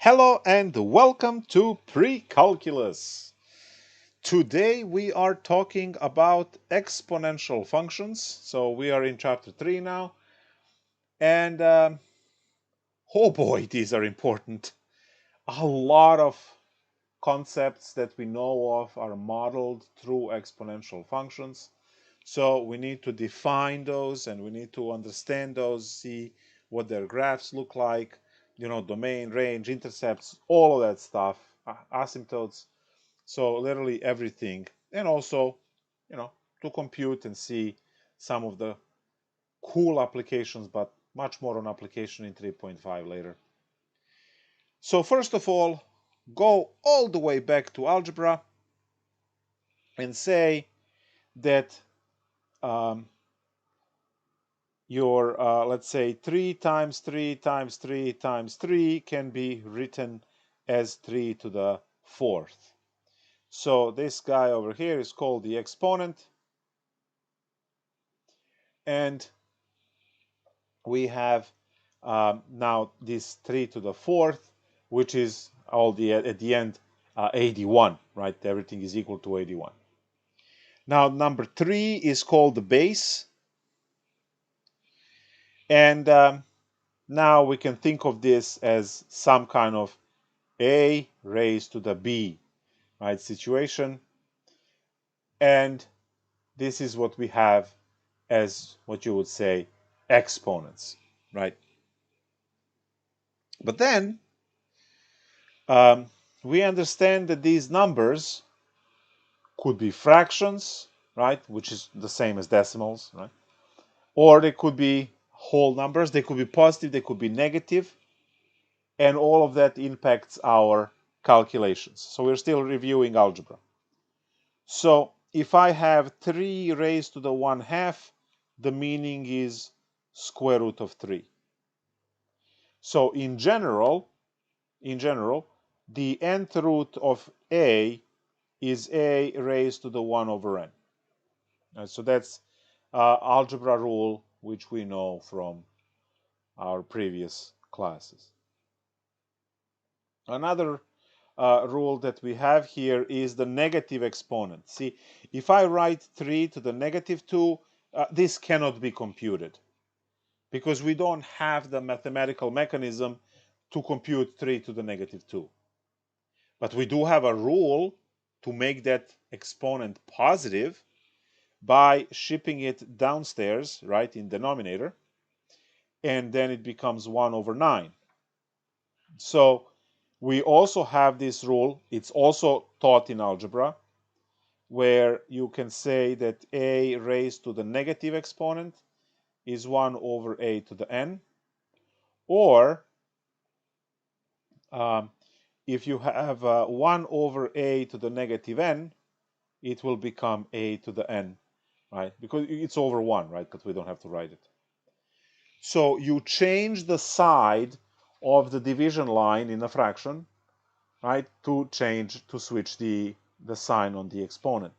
Hello and welcome to Precalculus. Today we are talking about exponential functions. So we are in chapter 3 now. And oh boy, these are important. A lot of concepts that we know of are modeled through exponential functions. So we need to define those and we need to understand those, see what their graphs look like, domain, range, intercepts, all of that stuff, asymptotes. So literally everything. And also, to compute and see some of the cool applications, but much more on application in 3.5 later. So first of all, go all the way back to algebra and say that your, let's say, 3 times 3 times 3 times 3 can be written as 3 to the 4th. So this guy over here is called the exponent. And we have now this 3 to the 4th, which is at the end 81, right? Everything is equal to 81. Now number 3 is called the base. And now we can think of this as some kind of a raised to the b, right, situation. And this is what we have as what you would say exponents, right? But then we understand that these numbers could be fractions, right, which is the same as decimals, right? Or they could be whole numbers, they could be positive, they could be negative, and all of that impacts our calculations. So we're still reviewing algebra. So if I have 3 raised to the 1/2, the meaning is square root of 3. So in general, the nth root of a is a raised to the 1 over n. So that's algebra rule, which we know from our previous classes. Another rule that we have here is the negative exponent. See, if I write 3 to the negative 2, this cannot be computed because we don't have the mathematical mechanism to compute 3 to the negative 2. But we do have a rule to make that exponent positive by shipping it downstairs, right, in denominator, and then it becomes 1 over 9. So we also have this rule. It's also taught in algebra, where you can say that a raised to the negative exponent is 1 over a to the n. Or if you have 1 over a to the negative n, it will become a to the n, right? Because it's over 1, right? But we don't have to write it. So you change the side of the division line in a fraction, right, to switch the sign on the exponent.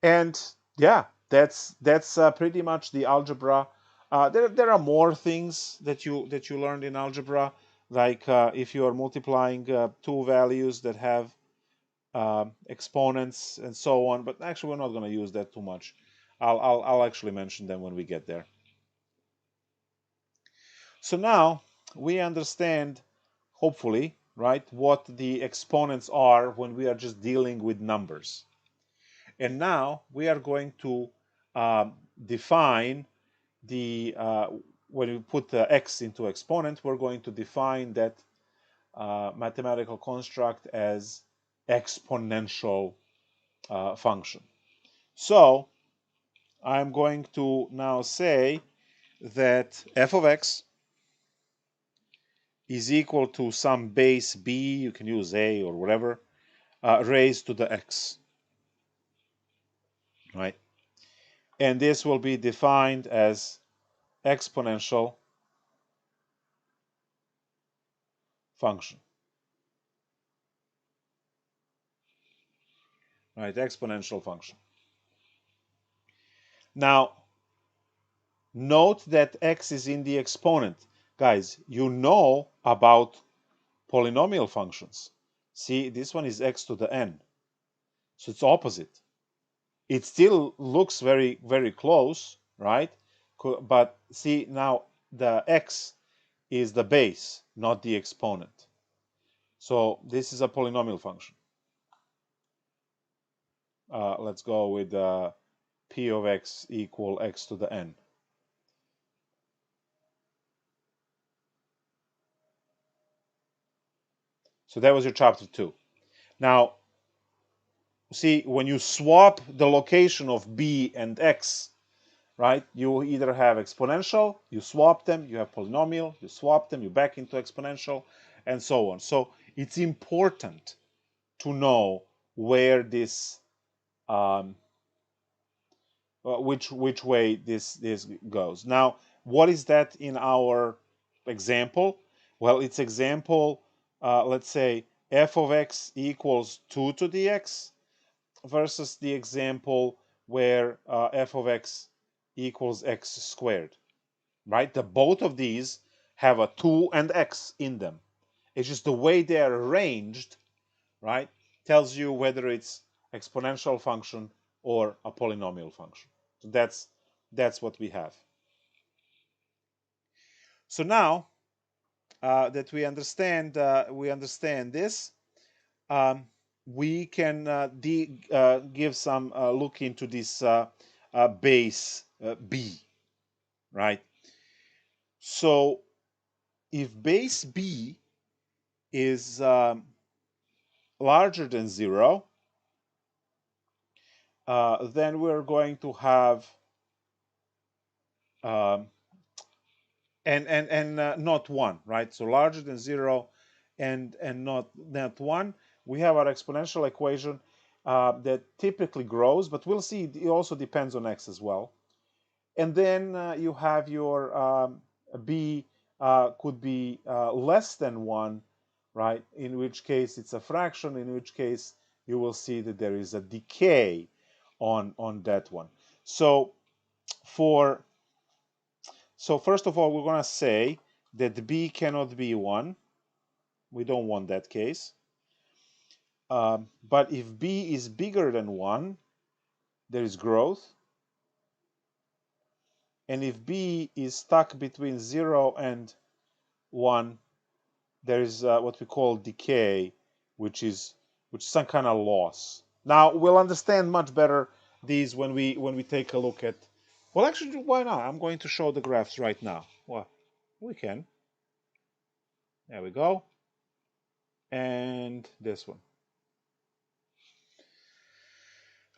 And yeah, that's pretty much the algebra. There are more things that you learned in algebra, like if you are multiplying two values that have exponents and so on. But actually, we're not going to use that too much. I'll actually mention them when we get there. So now we understand, hopefully, right, what the exponents are when we are just dealing with numbers. And now we are going to define the, when we put the x into exponent, we're going to define that mathematical construct as exponential function. So I'm going to now say that f of x is equal to some base b, you can use a or whatever, raised to the x, right? And this will be defined as exponential function, right? Exponential function. Now, note that x is in the exponent. Guys, you know about polynomial functions. See, this one is x to the n. So it's opposite. It still looks very, very close, right? But see, now the x is the base, not the exponent. So this is a polynomial function. Let's go with p of x equal x to the n. So that was your chapter 2. Now, see, when you swap the location of b and x, right, you either have exponential, you swap them, you have polynomial, you swap them, you back into exponential, and so on. So it's important to know where this, which way this goes. Now, what is that in our example? Well, it's example, let's say f of x equals 2 to the x, versus the example where f of x equals x squared, right? Both of these have a 2 and x in them. It's just the way they are arranged, right, tells you whether it's exponential function or a polynomial function. So that's what we have. So now that we understand this, we can give some look into this base b, right? So if base b is larger than 0, then we're going to have and not 1, right? So larger than 0 and not 1. We have our exponential equation that typically grows, but we'll see it also depends on x as well. And then you have your b could be less than 1, right? In which case it's a fraction, in which case you will see that there is a decay on that one. So first of all, we're going to say that b cannot be 1. We don't want that case. But if b is bigger than 1, there is growth. And if b is stuck between 0 and 1, there is what we call decay, which is some kind of loss. Now, we'll understand much better these when we take a look at... Well, actually, why not? I'm going to show the graphs right now. Well, we can. There we go. And this one.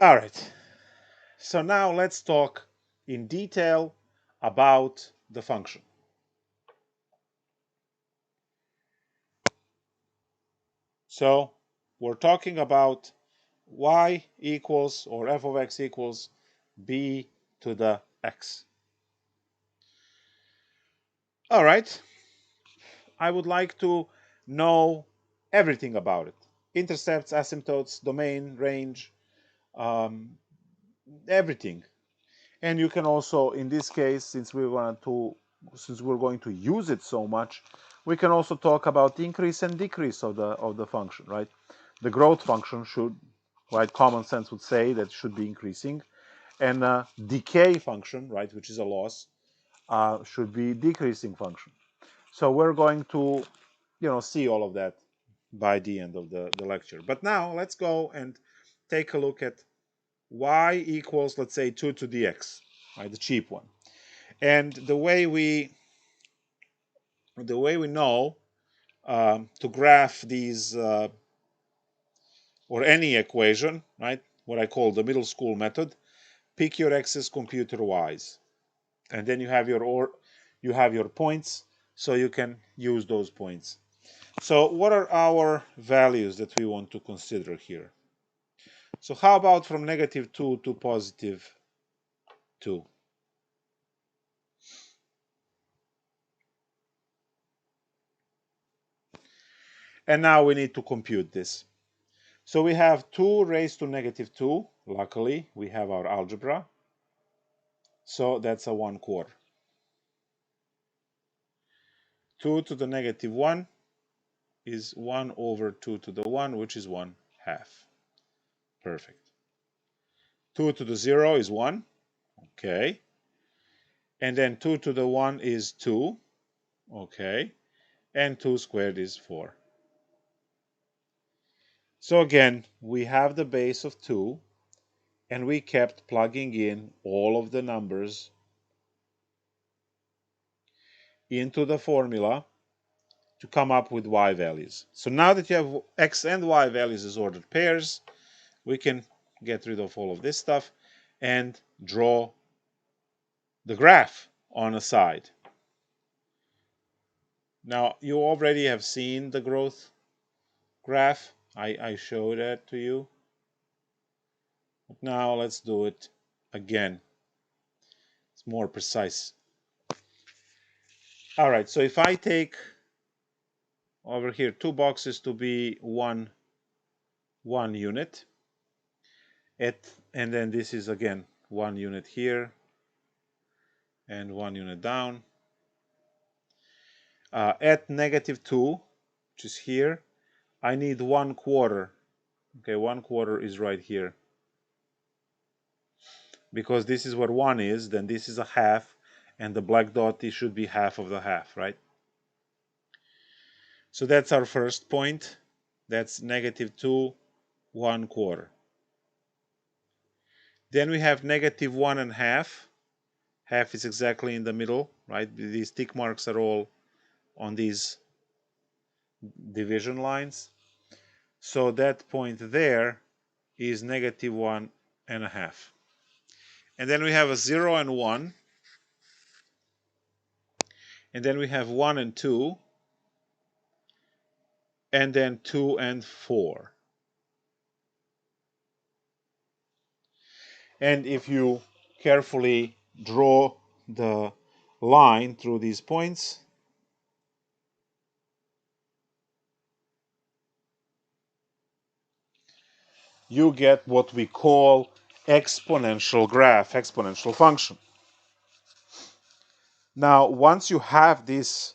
All right. So now let's talk in detail about the function. So we're talking about y equals, or f of x equals b to the x. All right. I would like to know everything about it. Intercepts, asymptotes, domain, range, everything. And you can also, in this case, since we're going to use it so much, we can also talk about increase and decrease of the function, right? The growth function should, right, common sense would say that should be increasing, and decay function, right, which is a loss, should be decreasing function. So we're going to, see all of that by the end of the lecture. But now let's go and take a look at y equals, let's say, 2 to the x, right, the cheap one. And the way we know to graph these or any equation, right, what I call the middle school method, pick your x's, compute your y's, and then you have your points, so you can use those points. So what are our values that we want to consider here? So how about from -2 to +2? And now we need to compute this. So we have 2 raised to -2. Luckily, we have our algebra. So that's a 1/4. 2 to the negative 1 is 1 over 2 to the 1, which is 1 half. Perfect. 2 to the 0 is 1. Okay. And then 2 to the 1 is 2. Okay. And 2 squared is 4. So again, we have the base of 2, and we kept plugging in all of the numbers into the formula to come up with y values. So now that you have x and y values as ordered pairs, we can get rid of all of this stuff and draw the graph on a side. Now, you already have seen the growth graph. I showed that to you. But now let's do it again. It's more precise. All right, so if I take over here 2 boxes to be one unit, and then this is again 1 unit here and 1 unit down. At negative 2, which is here, I need 1/4. Okay, 1/4 is right here. Because this is where 1 is, then this is a half, and the black dot should be half of the half, right? So that's our first point. That's negative 2, 1/4. Then we have negative 1/2. Half is exactly in the middle, right? These tick marks are all on these division lines. So that point there is negative 1/2. And then we have a 0 and 1. And then we have 1 and 2. And then 2 and 4. And if you carefully draw the line through these points, you get what we call exponential graph, exponential function. Now, once you have this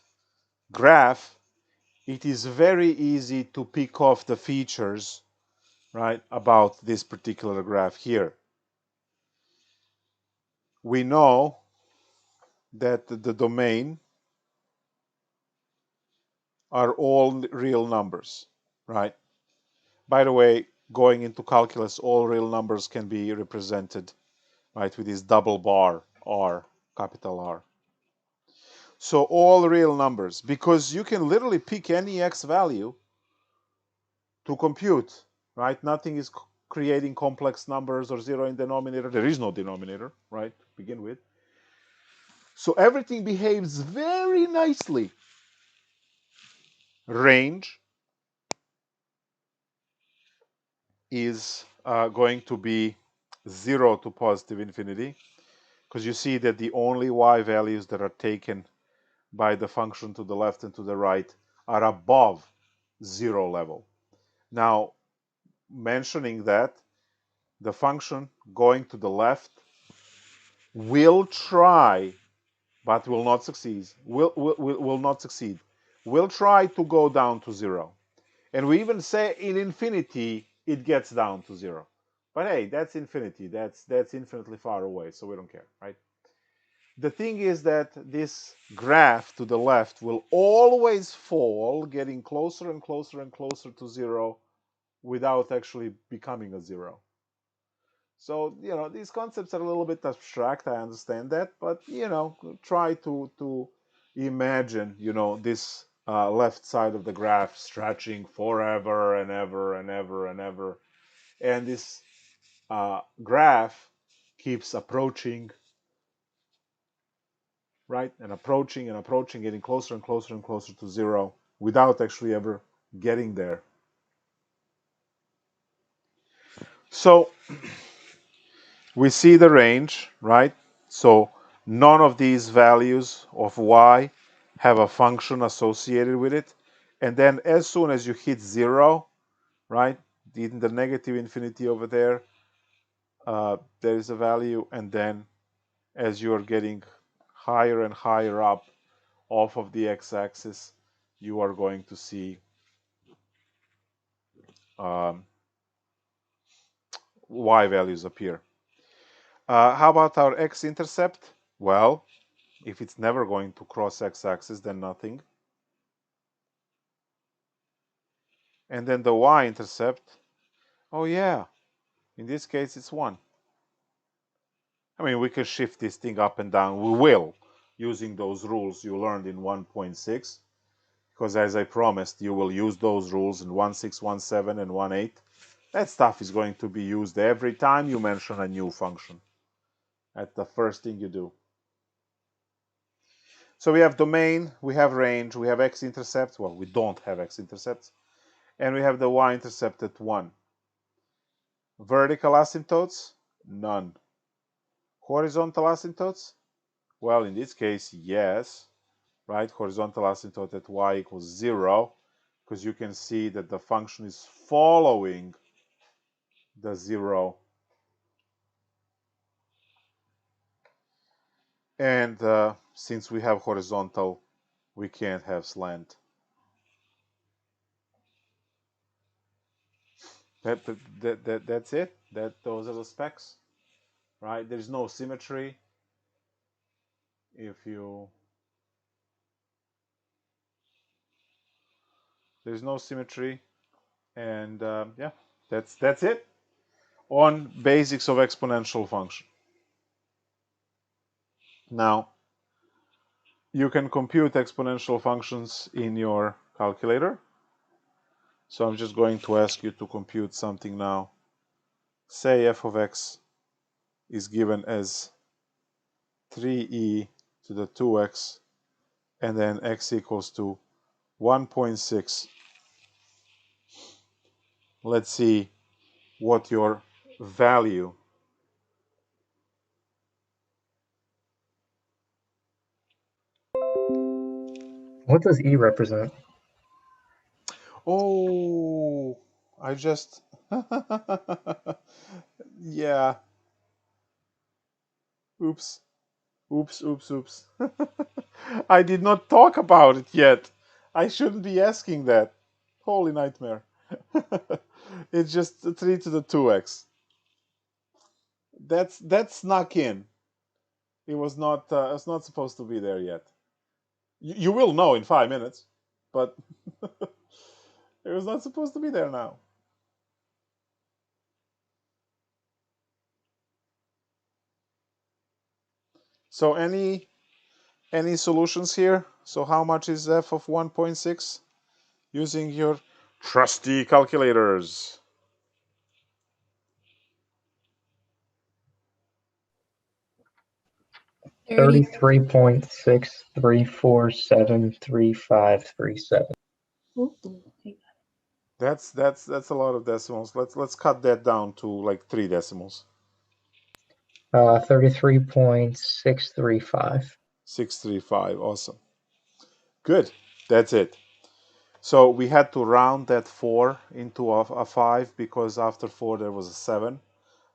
graph, it is very easy to pick off the features, right, about this particular graph here. We know that the domain are all real numbers, right? By the way, going into calculus, all real numbers can be represented, right, with this double bar R, capital R. So all real numbers, because you can literally pick any x value to compute, right? Nothing is creating complex numbers or zero in denominator. There is no denominator, right, to begin with. So everything behaves very nicely. Range is going to be 0 to positive infinity, because you see that the only y values that are taken by the function to the left and to the right are above 0 level. Now, mentioning that, the function going to the left will try, but will not succeed. Will not succeed. Will try to go down to 0. And we even say in infinity, it gets down to 0. But hey, that's infinity. That's infinitely far away, so we don't care, right? The thing is that this graph to the left will always fall, getting closer and closer and closer to 0 without actually becoming a 0. So, these concepts are a little bit abstract, I understand that, but, try to imagine, this left side of the graph stretching forever and ever and ever and ever. And this graph keeps approaching, right? And approaching and approaching, getting closer and closer and closer to 0 without actually ever getting there. So we see the range, right? So none of these values of y have a function associated with it. And then as soon as you hit 0, right, in the negative infinity over there, there is a value. And then as you're getting higher and higher up off of the x-axis, you are going to see y values appear. How about our x-intercept? Well, if it's never going to cross x-axis, then nothing. And then the y-intercept, oh yeah, in this case it's 1. I mean, we can shift this thing up and down. We will, using those rules you learned in 1.6, because as I promised, you will use those rules in 1.6, 1.7, and 1.8. That stuff is going to be used every time you mention a new function. That's the first thing you do. So we have domain, we have range, we have x-intercept. Well, we don't have x-intercepts. And we have the y-intercept at 1. Vertical asymptotes? None. Horizontal asymptotes? Well, in this case, yes. Right? Horizontal asymptote at y equals 0, because you can see that the function is following the 0. And since we have horizontal, we can't have slant. That's it. Those are the specs, right? There's no symmetry. There's no symmetry, and yeah, that's it on basics of exponential function. Now, you can compute exponential functions in your calculator. So I'm just going to ask you to compute something now. Say f of x is given as 3e to the 2x, and then x equals to 1.6. Let's see what your value. What does e represent? Oh, I just... yeah. Oops. Oops. I did not talk about it yet. I shouldn't be asking that. Holy nightmare. It's just 3 to the 2x. That snuck in. It's not supposed to be there yet. You will know in 5 minutes, but it was not supposed to be there now. So any solutions here? So how much is f of 1.6 using your trusty calculators? 33.63473537. That's a lot of decimals. Let's cut that down to like 3 decimals. 33.635. 635. Awesome. Good. That's it. So we had to round that 4 into a 5 because after 4 there was a 7.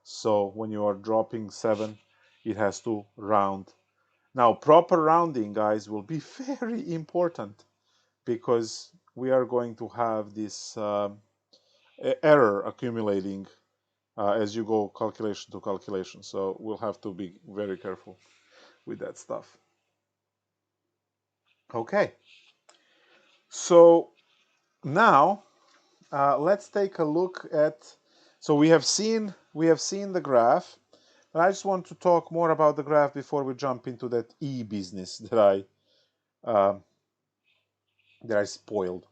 So when you are dropping 7, it has to round. Now, proper rounding, guys, will be very important because we are going to have this error accumulating as you go calculation to calculation. So we'll have to be very careful with that stuff. Okay. So now let's take a look at. So we have seen the graph, but I just want to talk more about the graph before we jump into that e business that I spoiled.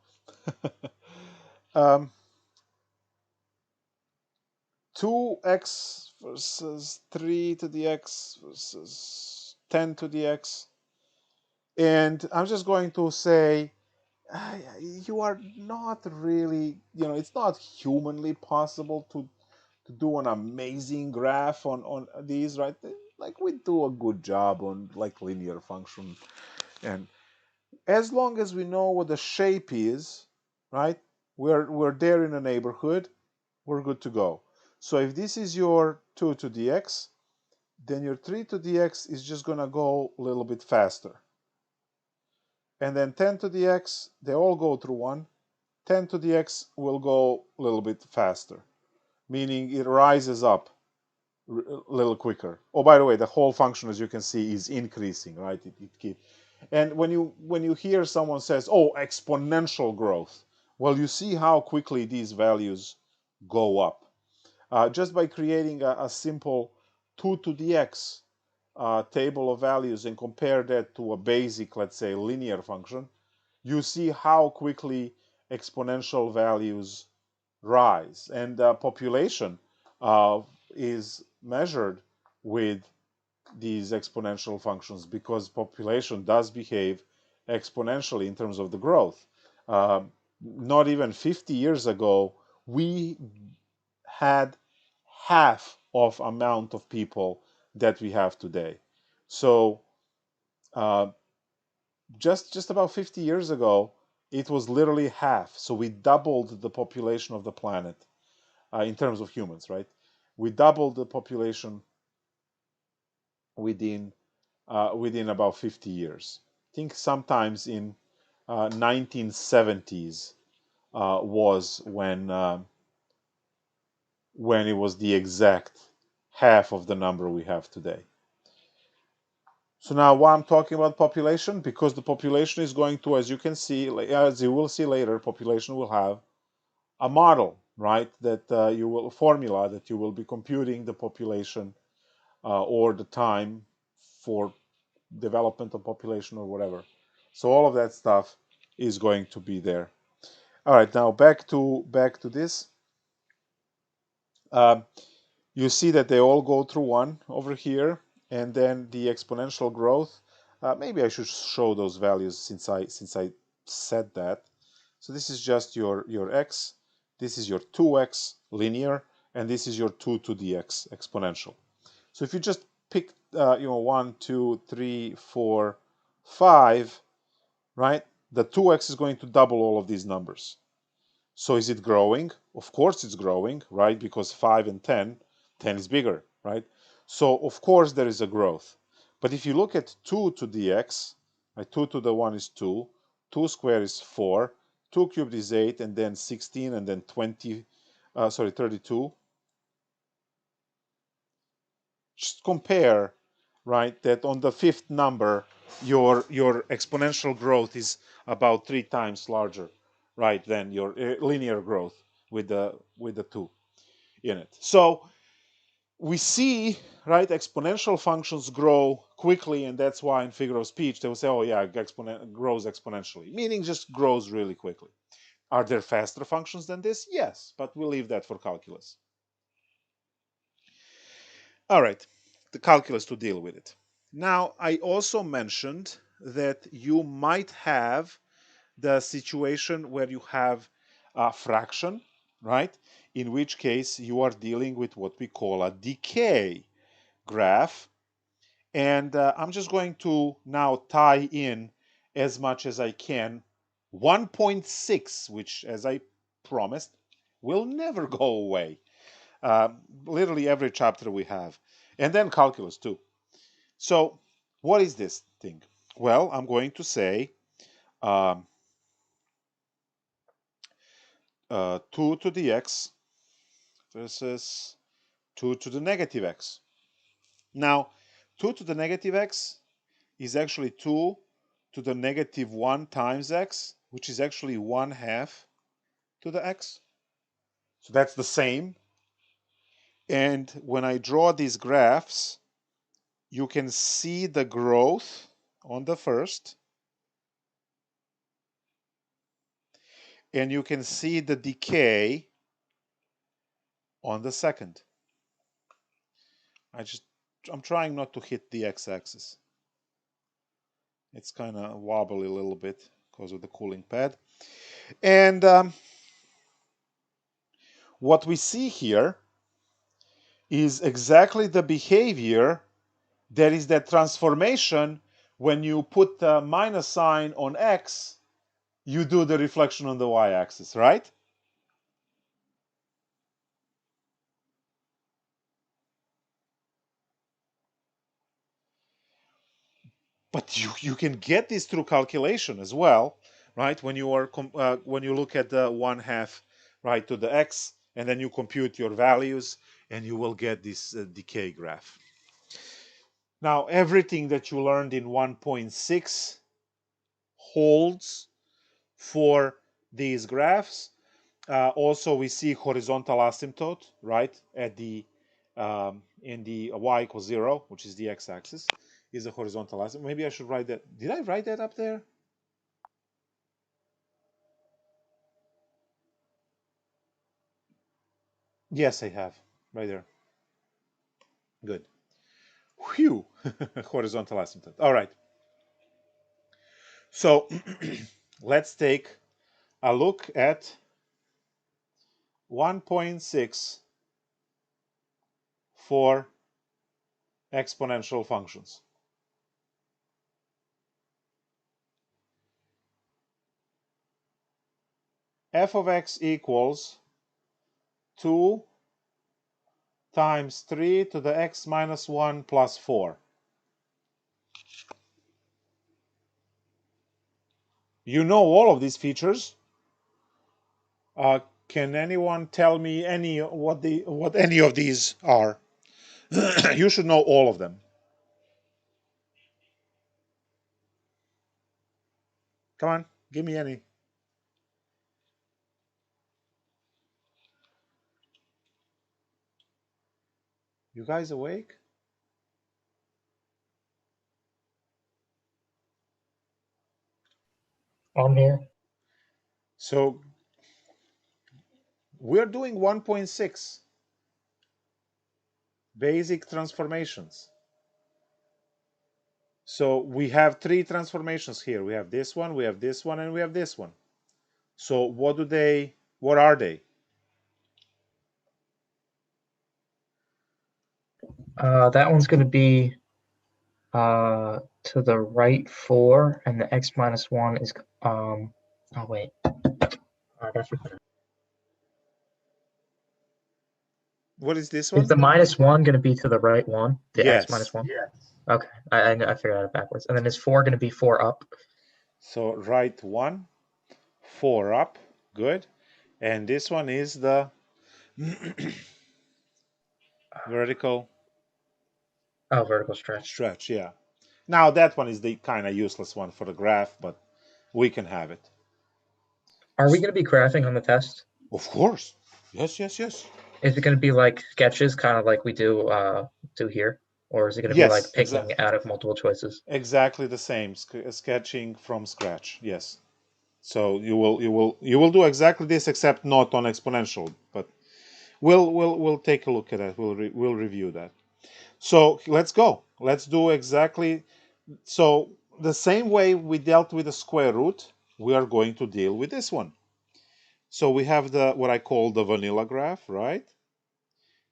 2x versus 3 to the x versus 10 to the x. And I'm just going to say, you are not really, it's not humanly possible to do an amazing graph on these, right? Like we do a good job on like linear function. And as long as we know what the shape is, right? We're there in a neighborhood, we're good to go. So if this is your 2 to the x, then your 3 to the x is just going to go a little bit faster. and then 10 to the x, they all go through 1. 10 to the x will go a little bit faster, meaning it rises up a little quicker. Oh, by the way, the whole function, as you can see, is increasing, right? It keeps. And when you hear someone says, "Oh, exponential growth," well, you see how quickly these values go up. Just by creating a simple 2 to the x table of values and compare that to a basic, let's say, linear function, you see how quickly exponential values rise. And population is measured with these exponential functions because population does behave exponentially in terms of the growth. Not even 50 years ago, we had half of amount of people that we have today. So uh, just about 50 years ago, it was literally half. So we doubled the population of the planet in terms of humans, right? We doubled the population within within about 50 years. I think sometimes in 1970s was when it was the exact half of the number we have today. So now why I'm talking about population? Because the population is going to, as you can see, as you will see later, population will have a model, right? That you will, a formula that you will be computing the population or the time for development of population or whatever. So all of that stuff is going to be there. All right, now back to this. Uh, you see that they all go through 1 over here, and then the exponential growth. Maybe I should show those values since I said that. So this is just your x. This is your 2x linear, and this is your 2 to the x exponential. So if you just pick, 1, 2, 3, 4, 5, right? The 2x is going to double all of these numbers. So is it growing? Of course it's growing, right? Because 5 and 10 is bigger, right? So of course there is a growth. But if you look at 2 to the x, right, 2 to the 1 is 2, 2 squared is 4, 2 cubed is 8, and then 16, and then 32. Just compare, right, that on the fifth number, your exponential growth is about 3 times larger, right, than your linear growth with the 2 in it. So we see, right, exponential functions grow quickly, and that's why in figure of speech they will say, oh yeah, exponent grows exponentially, meaning just grows really quickly. Are there faster functions than this? Yes, but we'll leave that for calculus. All right, the calculus to deal with it. Now, I also mentioned that you might have the situation where you have a fraction, right? In which case you are dealing with what we call a decay graph. And I'm just going to now tie in as much as I can 1.6, which, as I promised, will never go away. Literally every chapter we have. And then calculus too. So what is this thing? Well, I'm going to say 2 to the x versus 2 to the negative x. Now, 2 to the negative x is actually 2 to the negative 1 times x, which is actually 1/2 to the x. So that's the same. And when I draw these graphs, you can see the growth on the first, and you can see the decay on the second. I'm trying not to hit the x-axis. It's kind of wobbly a little bit because of the cooling pad. And what we see here is exactly the behavior that is that transformation. When you put the minus sign on x, you do the reflection on the y-axis, right? But you can get this through calculation as well, right? When you are when you look at the 1/2, right, to the x, and then you compute your values, and you will get this decay graph. Now, everything that you learned in 1.6 holds for these graphs. Also, we see horizontal asymptote, right, at the in the y equals 0, which is the x-axis, is a horizontal asymptote. Maybe I should write that. Did I write that up there? Yes, I have. Right there. Good. Whew. Horizontal asymptote. All right. So let's take a look at 1.6 for exponential functions. F of x equals 2 times 3 to the x minus 1 plus 4. You know all of these features. Can anyone tell me what any of these are? You should know all of them. Come on, give me any. You guys awake? I'm here. So we're doing 1.6 basic transformations. So we have 3 transformations here. We have this one, we have this one, and we have this one. So what are they? That one's going to be to the right 4, and the x minus 1 is oh wait. That's What is this Is one? the minus 1 going to be to the right 1? The x minus Yes. 1? Yeah. Okay, I figured out it backwards. And then is 4 going to be 4 up? So right 1, 4 up. Good. And this one is the vertical Vertical stretch. stretch. Yeah. Now that one is the kind of useless one for the graph, but we can have it. Are we going to be graphing on the test? Of course. Yes, yes, yes. Is it going to be like sketches, kind of like we do here, or is it going to be like Yes, picking out of multiple choices? exactly the same. Sketching from scratch. Yes. So you will do exactly this, except not on exponential. But we'll take a look at that. We'll review that. So let's go. Let's do exactly. So the same way we dealt with the square root, we are going to deal with this one. So we have the what I call the vanilla graph, right?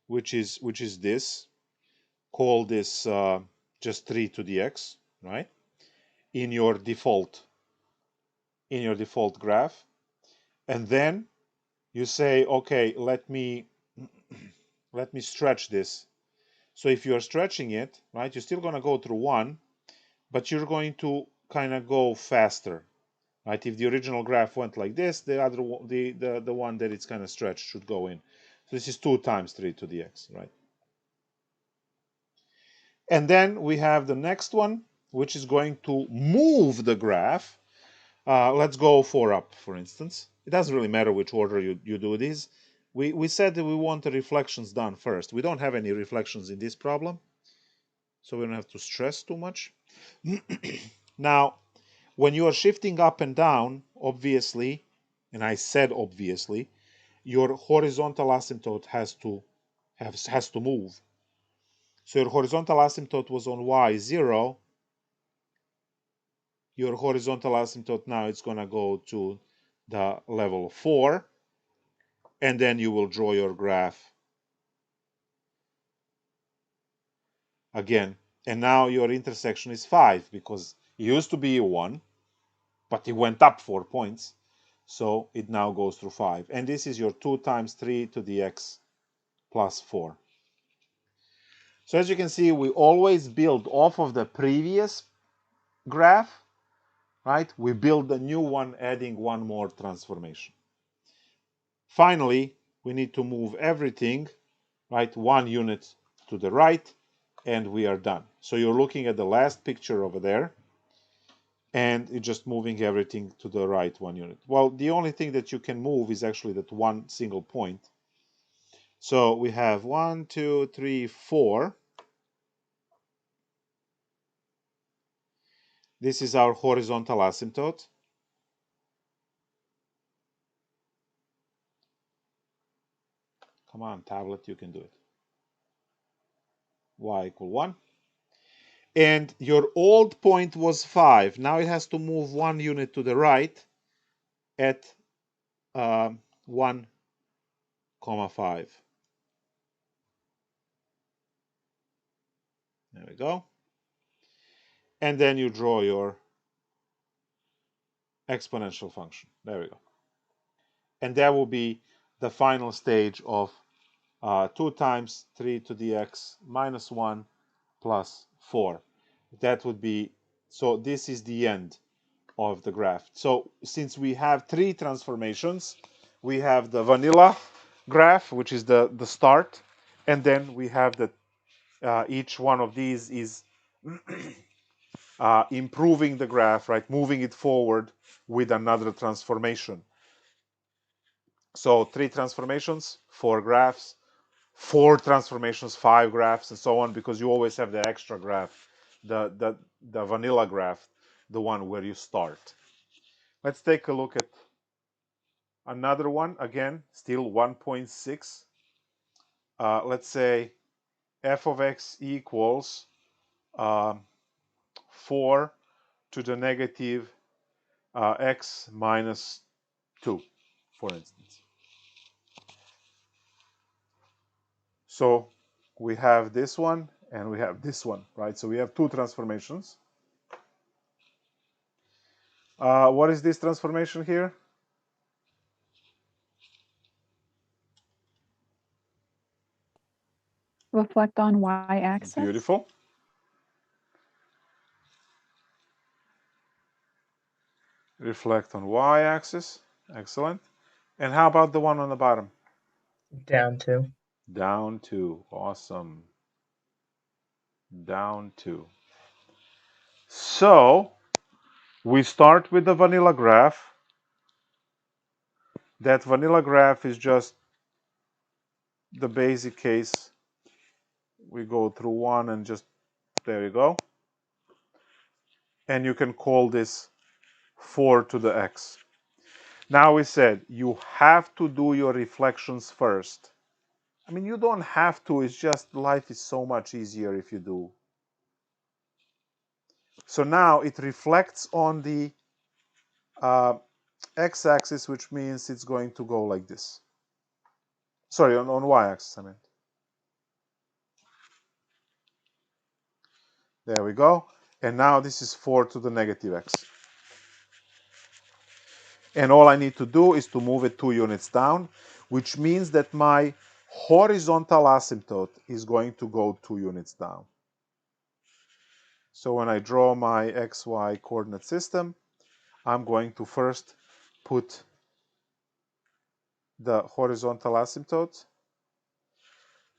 Which is this. Call this just 3 to the x, right? In your default graph, and then you say, okay, let me stretch this. So if you're stretching it, right, you're still going to go through 1, but you're going to kind of go faster, right? If the original graph went like this, the other the one that it's kind of stretched should go in. So this is 2 times 3 to the x, right? And then we have the next one, which is going to move the graph. Let's go 4 up, for instance. It doesn't really matter which order you do these. We said that we want the reflections done first. We don't have any reflections in this problem, so we don't have to stress too much. Now, when you are shifting up and down, obviously, and I said obviously, your horizontal asymptote has to move. So your horizontal asymptote was on y 0. Your horizontal asymptote now it's going to go to the level 4, and then you will draw your graph again. And now your intersection is 5, because it used to be 1, but it went up 4 points. So it now goes through 5. And this is your 2 times 3 to the x plus 4. So as you can see, we always build off of the previous graph, right, we build a new one, adding one more transformation. Finally, we need to move everything, right, 1 unit to the right, and we are done. So you're looking at the last picture over there, and it's just moving everything to the right 1 unit. Well, the only thing that you can move is actually that one single point. So we have 1, 2, 3, 4. This is our horizontal asymptote. Come on, tablet, you can do it. Y equal 1. And your old point was 5. Now it has to move 1 unit to the right at 1, 5. There we go. And then you draw your exponential function. There we go. And that will be the final stage of 2 times 3 to the x minus 1 plus 4. That would be, so this is the end of the graph. So since we have 3 transformations, we have the vanilla graph, which is the start, and then we have the each one of these is improving the graph, right, moving it forward with another transformation. So 3 transformations, 4 graphs, 4 transformations, 5 graphs, and so on, because you always have the extra graph, the vanilla graph, the one where you start. Let's take a look at another one. Again, still 1.6. Let's say f of x equals 4 to the negative x minus 2, for instance. So we have this one and we have this one, right? So we have 2 transformations. What is this transformation here? Reflect on y-axis. Beautiful. Reflect on y-axis. Excellent. And how about the one on the bottom? Down 2. Down 2. Awesome. Down 2. So we start with the vanilla graph. That vanilla graph is just the basic case. We go through one and just, there you go. And you can call this 4 to the x. Now we said you have to do your reflections first. I mean, you don't have to, it's just life is so much easier if you do. So now it reflects on the x-axis, which means it's going to go like this. Sorry, on y-axis, I meant. There we go. And now this is 4 to the negative x. And all I need to do is to move it 2 units down, which means that my horizontal asymptote is going to go 2 units down. So when I draw my xy coordinate system, I'm going to first put the horizontal asymptote.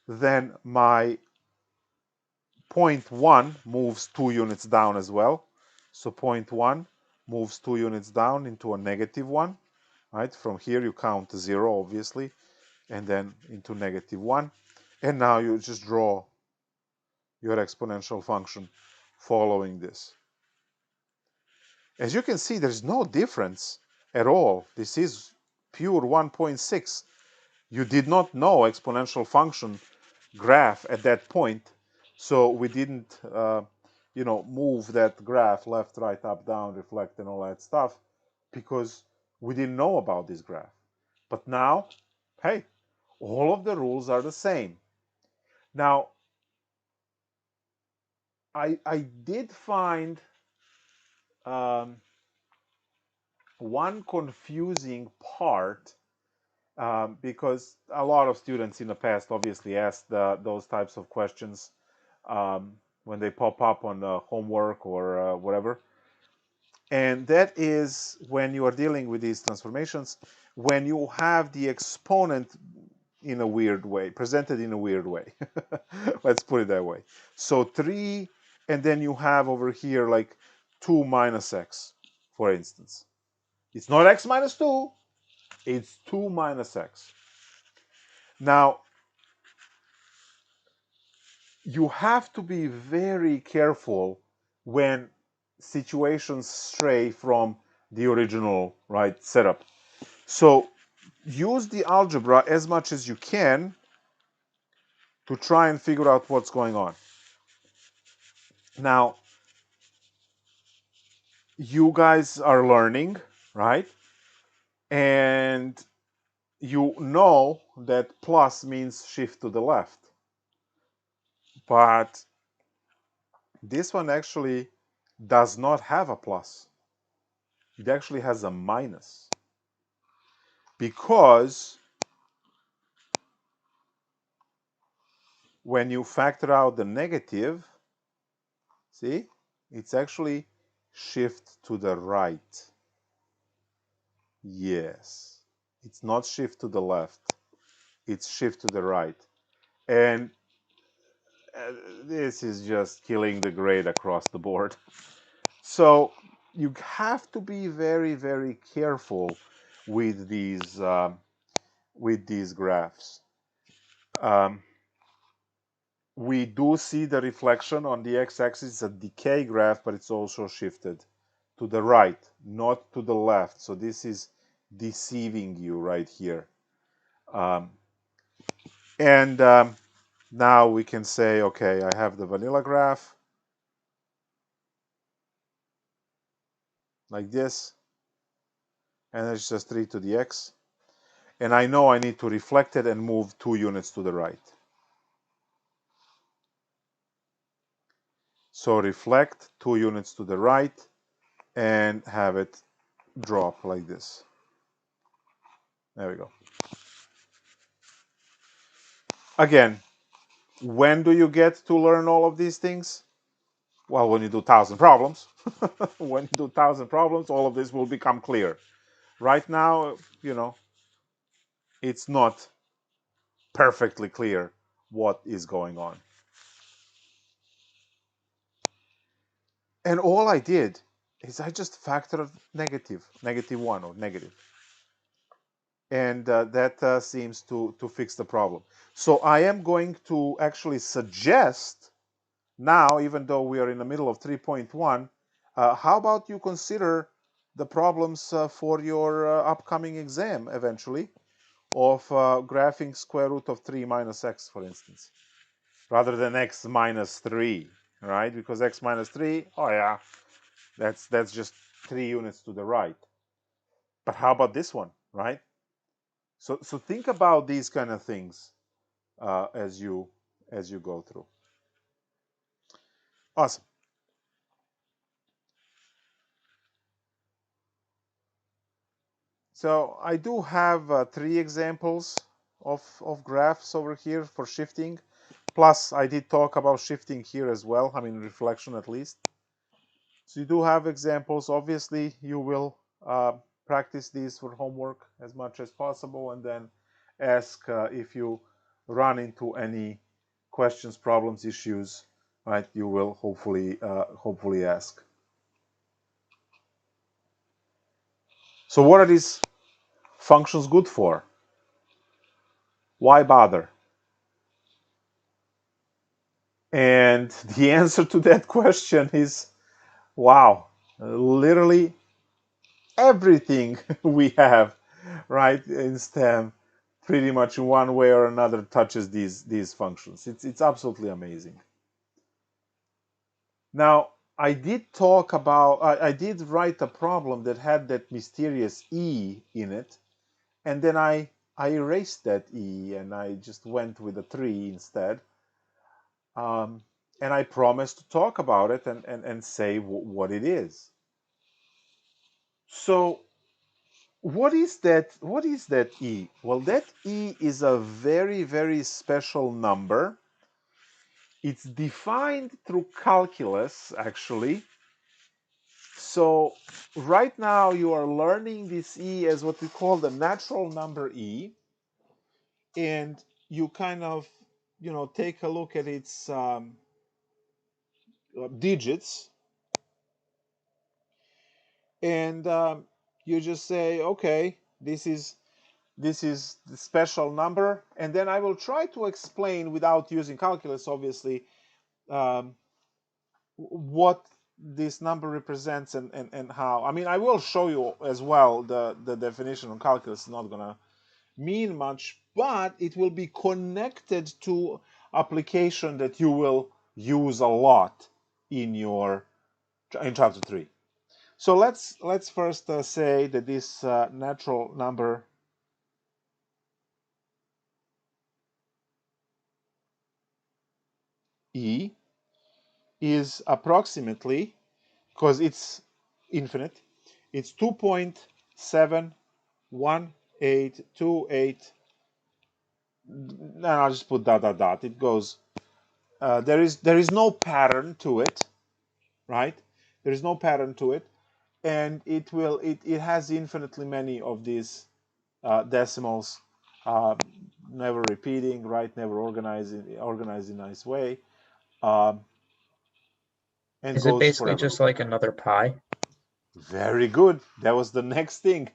Then my point 1 moves 2 units down as well. So point 1 moves 2 units down into a negative 1. Right? From here you count 0, obviously, and then into negative 1. And now you just draw your exponential function following this. As you can see, there's no difference at all. This is pure 1.6. You did not know exponential function graph at that point, so we didn't move that graph left, right, up, down, reflect, and all that stuff, because we didn't know about this graph. But now, hey, all of the rules are the same. Now, I did find one confusing part, because a lot of students in the past obviously asked those types of questions when they pop up on the homework or whatever. And that is when you are dealing with these transformations, when you have the exponent in a weird way, presented in a weird way. Let's put it that way. So 3, and then you have over here like 2 minus x, for instance. It's not x minus 2, it's 2 minus x. Now, you have to be very careful when situations stray from the original, right, setup. So use the algebra as much as you can to try and figure out what's going on. Now, you guys are learning, right? And you know that plus means shift to the left. But this one actually does not have a plus. It actually has a minus. Because when you factor out the negative, see, it's actually shift to the right. Yes. It's not shift to the left. It's shift to the right. And this is just killing the grade across the board. So you have to be very, very careful with these graphs. We do see the reflection on the x-axis. It's a decay graph, but it's also shifted to the right, not to the left. So this is deceiving you right here. Now we can say, okay, I have the vanilla graph like this, and it's just 3 to the x. And I know I need to reflect it and move 2 units to the right. So reflect 2 units to the right and have it drop like this. There we go. Again, when do you get to learn all of these things? Well, when you do 1,000 problems. When you do 1,000 problems, all of this will become clear. Right now, it's not perfectly clear what is going on. And all I did is I just factored -1 or negative. And that seems to fix the problem. So I am going to actually suggest now, even though we are in the middle of 3.1, how about you consider the problems for your upcoming exam eventually of graphing square root of 3 minus x, for instance, rather than x minus 3, right? Because x minus 3, oh yeah, that's just 3 units to the right. But how about this one, right? So think about these kind of things as you go through. Awesome. So I do have 3 examples of graphs over here for shifting. Plus, I did talk about shifting here as well. I mean, reflection at least. So you do have examples. Obviously, you will practice these for homework as much as possible, and then ask if you run into any questions, problems, issues. Right? You will hopefully ask. So what are these functions good for? Why bother? And the answer to that question is, wow, literally everything we have, right, in STEM, pretty much in one way or another touches these functions. It's absolutely amazing. Now, I did write a problem that had that mysterious E in it, and then I erased that E and I just went with a 3 instead. And I promised to talk about it and say what it is. So what is that E? Well, that E is a very, very special number. It's defined through calculus, actually. So right now you are learning this E as what we call the natural number E, and you kind of, take a look at its digits, and you just say, okay, this is the special number, and then I will try to explain without using calculus, obviously, um, what this number represents and how. I mean, I will show you as well the definition on calculus. Is not gonna mean much, but it will be connected to application that you will use a lot in chapter 3. So let's first say that this natural number E is approximately, because it's infinite, it's 2.71828. No, I'll just put dot dot dot. It goes. There is no pattern to it, right? There is no pattern to it, and it has infinitely many of these decimals, uh, never repeating, right? Never organized in a nice way, um, and Is it goes basically forever. just like another pi? Very good. That was the next thing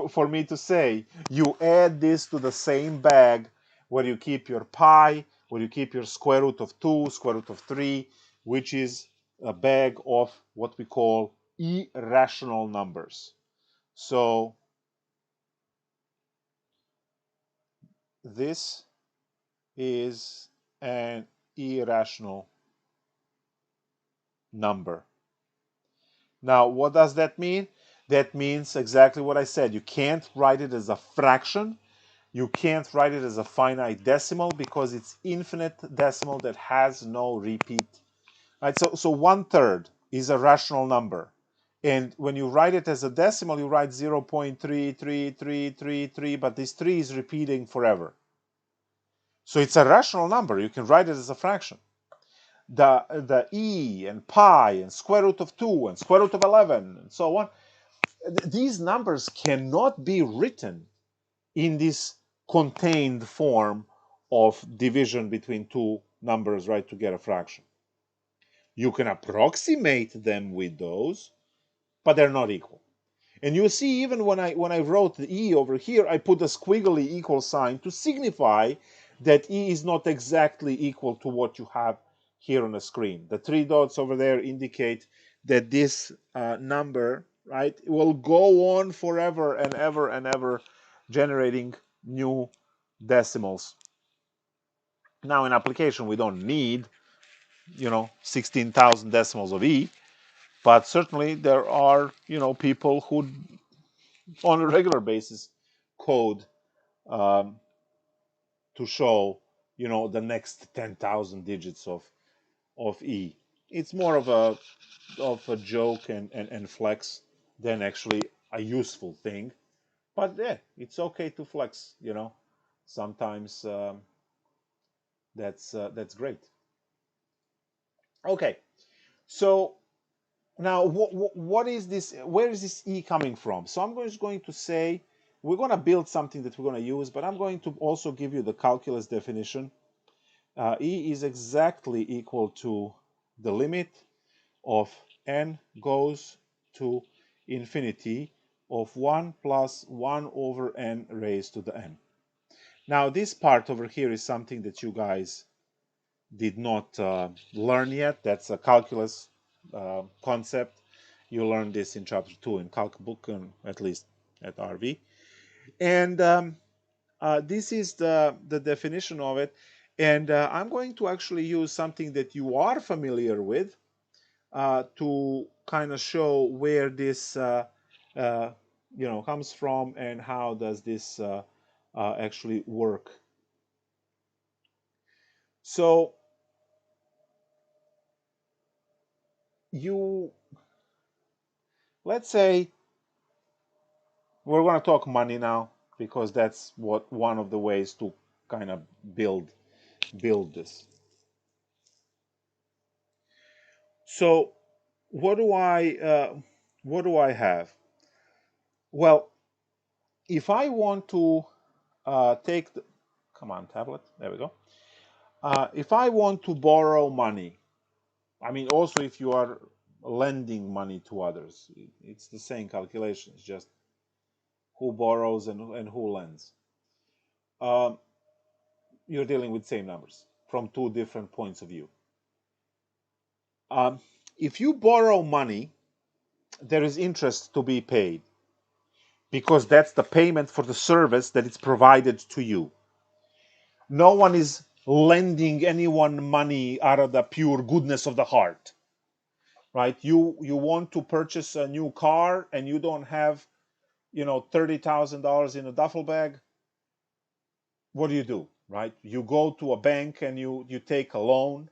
for me to say. You add this to the same bag where you keep your pi, where you keep your square root of 2, square root of 3, which is a bag of what we call irrational numbers. So this is an irrational number. Now, what does that mean? That means exactly what I said. You can't write it as a fraction. You can't write it as a finite decimal because it's infinite decimal that has no repeat. Right? So 1/3 is a rational number. And when you write it as a decimal, you write 0.33333, but this 3 is repeating forever. So it's a rational number. You can write it as a fraction. The e and pi and square root of 2 and square root of 11 and so on, these numbers cannot be written in this contained form of division between two numbers, right, to get a fraction. You can approximate them with those, but they're not equal. And you see, even when I wrote the e over here, I put a squiggly equal sign to signify that e is not exactly equal to what you have here on the screen. The 3 dots over there indicate that this number, right, will go on forever and ever generating new decimals. Now in application, we don't need, 16,000 decimals of e, but certainly there are, people who on a regular basis code um, to show, the next 10,000 digits of E. It's more of a joke and flex than actually a useful thing. But yeah, it's okay to flex, Sometimes that's great. Okay, so now what is this? Where is this E coming from? So I'm just going to say we're going to build something that we're going to use, but I'm going to also give you the calculus definition. E is exactly equal to the limit of n goes to infinity of 1 plus 1 over n raised to the n. Now, this part over here is something that you guys did not learn yet. That's a calculus concept. You learned this in chapter 2 in Calc book, at least at RV. And this is the definition of it. And I'm going to actually use something that you are familiar with to kind of show where this comes from and how does this actually work. So let's say we're going to talk money now because that's one of the ways to kind of build this. So what do I what do I have? Well, if I want to take the, come on, tablet, there we go. If I want to borrow money, I mean, also if you are lending money to others, it's the same calculations, just who borrows and who lends. Um, you're dealing with same numbers from two different points of view. If you borrow money, there is interest to be paid because that's the payment for the service that is provided to you. No one is lending anyone money out of the pure goodness of the heart, right? You want to purchase a new car and you don't have, $30,000 in a duffel bag. What do? Right? You go to a bank and you take a loan.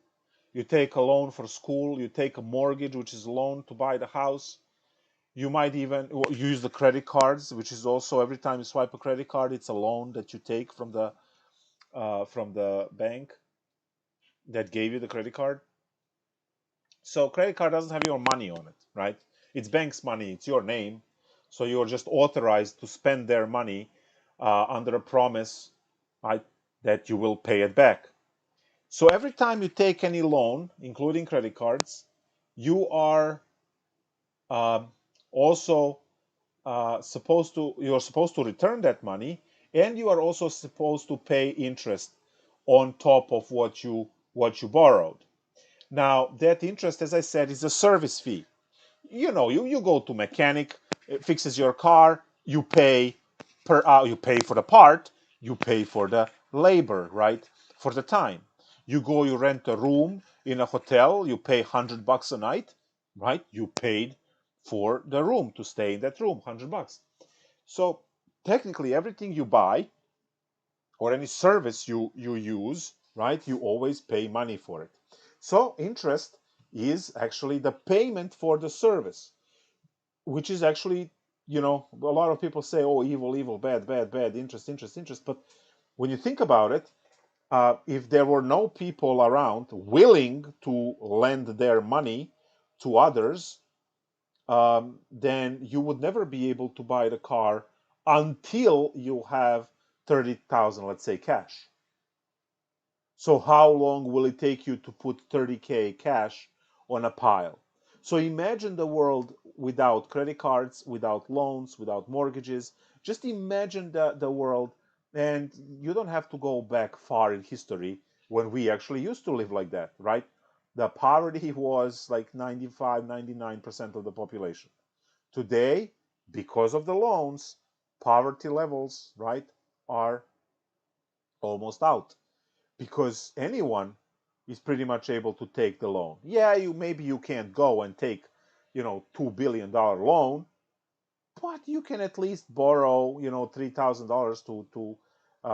You take a loan for school. You take a mortgage, which is a loan to buy the house. You might even use the credit cards, which is also every time you swipe a credit card, it's a loan that you take from the bank that gave you the credit card. So credit card doesn't have your money on it, right? It's bank's money. It's your name. So you're just authorized to spend their money under a promise, right, that you will pay it back. So every time you take any loan, including credit cards, you are also you're supposed to return that money, and you are also supposed to pay interest on top of what you borrowed. Now, that interest, as I said, is a service fee. You go to mechanic, it fixes your car, you pay you pay for the part, you pay for the labor, right? For the time. You rent a room in a hotel, you pay $100 a night, right? You paid for the room to stay in that room, $100. So technically, everything you buy or any service you use, right? You always pay money for it. So interest is actually the payment for the service, which is actually, a lot of people say, oh, evil, evil, bad, bad, bad, interest, interest, interest. But when you think about it, if there were no people around willing to lend their money to others, then you would never be able to buy the car until you have 30,000, let's say, cash. So how long will it take you to put 30K cash on a pile? So imagine the world without credit cards, without loans, without mortgages. Just imagine the world, and you don't have to go back far in history when we actually used to live like that, right? The poverty was like 95, 99% of the population. Today, because of the loans, poverty levels, right, are almost out because anyone is pretty much able to take the loan. Yeah, maybe you can't go and take, $2 billion loan, but you can at least borrow, $3,000 to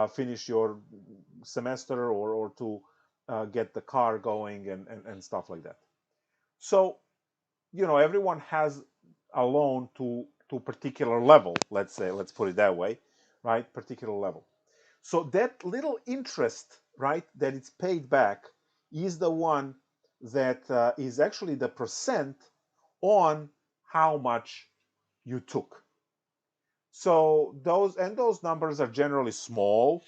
finish your semester or to get the car going and stuff like that. So, everyone has a loan to particular level. Let's put it that way, right? Particular level. So that little interest, right, that it's paid back is the one that is actually the percent on how much you took. So those numbers are generally small,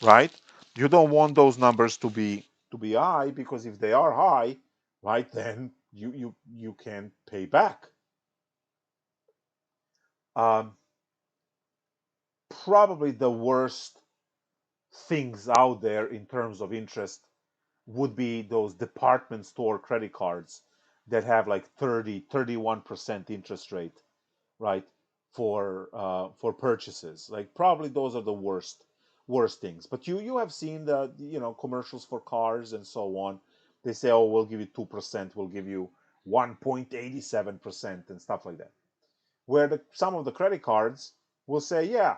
right? You don't want those numbers to be high, because if they are high, right, then you can pay back. Um, Probably the worst things out there in terms of interest would be those department store credit cards that have like 31% interest rate, right, for purchases. Like, probably those are the worst things. But you have seen the commercials for cars and so on. They say, oh, we'll give you 2%, we'll give you 1.87% and stuff like that. Where some of the credit cards will say, yeah,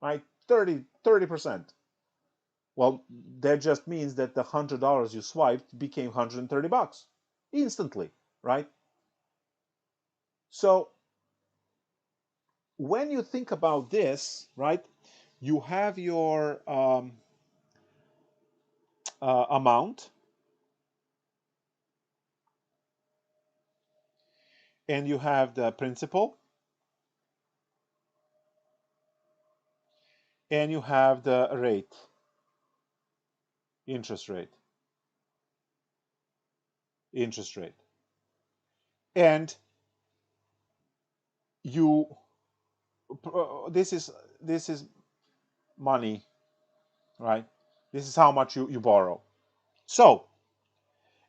right, 30%. Well, that just means that the $100 you swiped became $130 instantly, right? So when you think about this, right, you have your amount, and you have the principal, and you have the rate, interest rate, and you this is money, right? This is how much you borrow. So,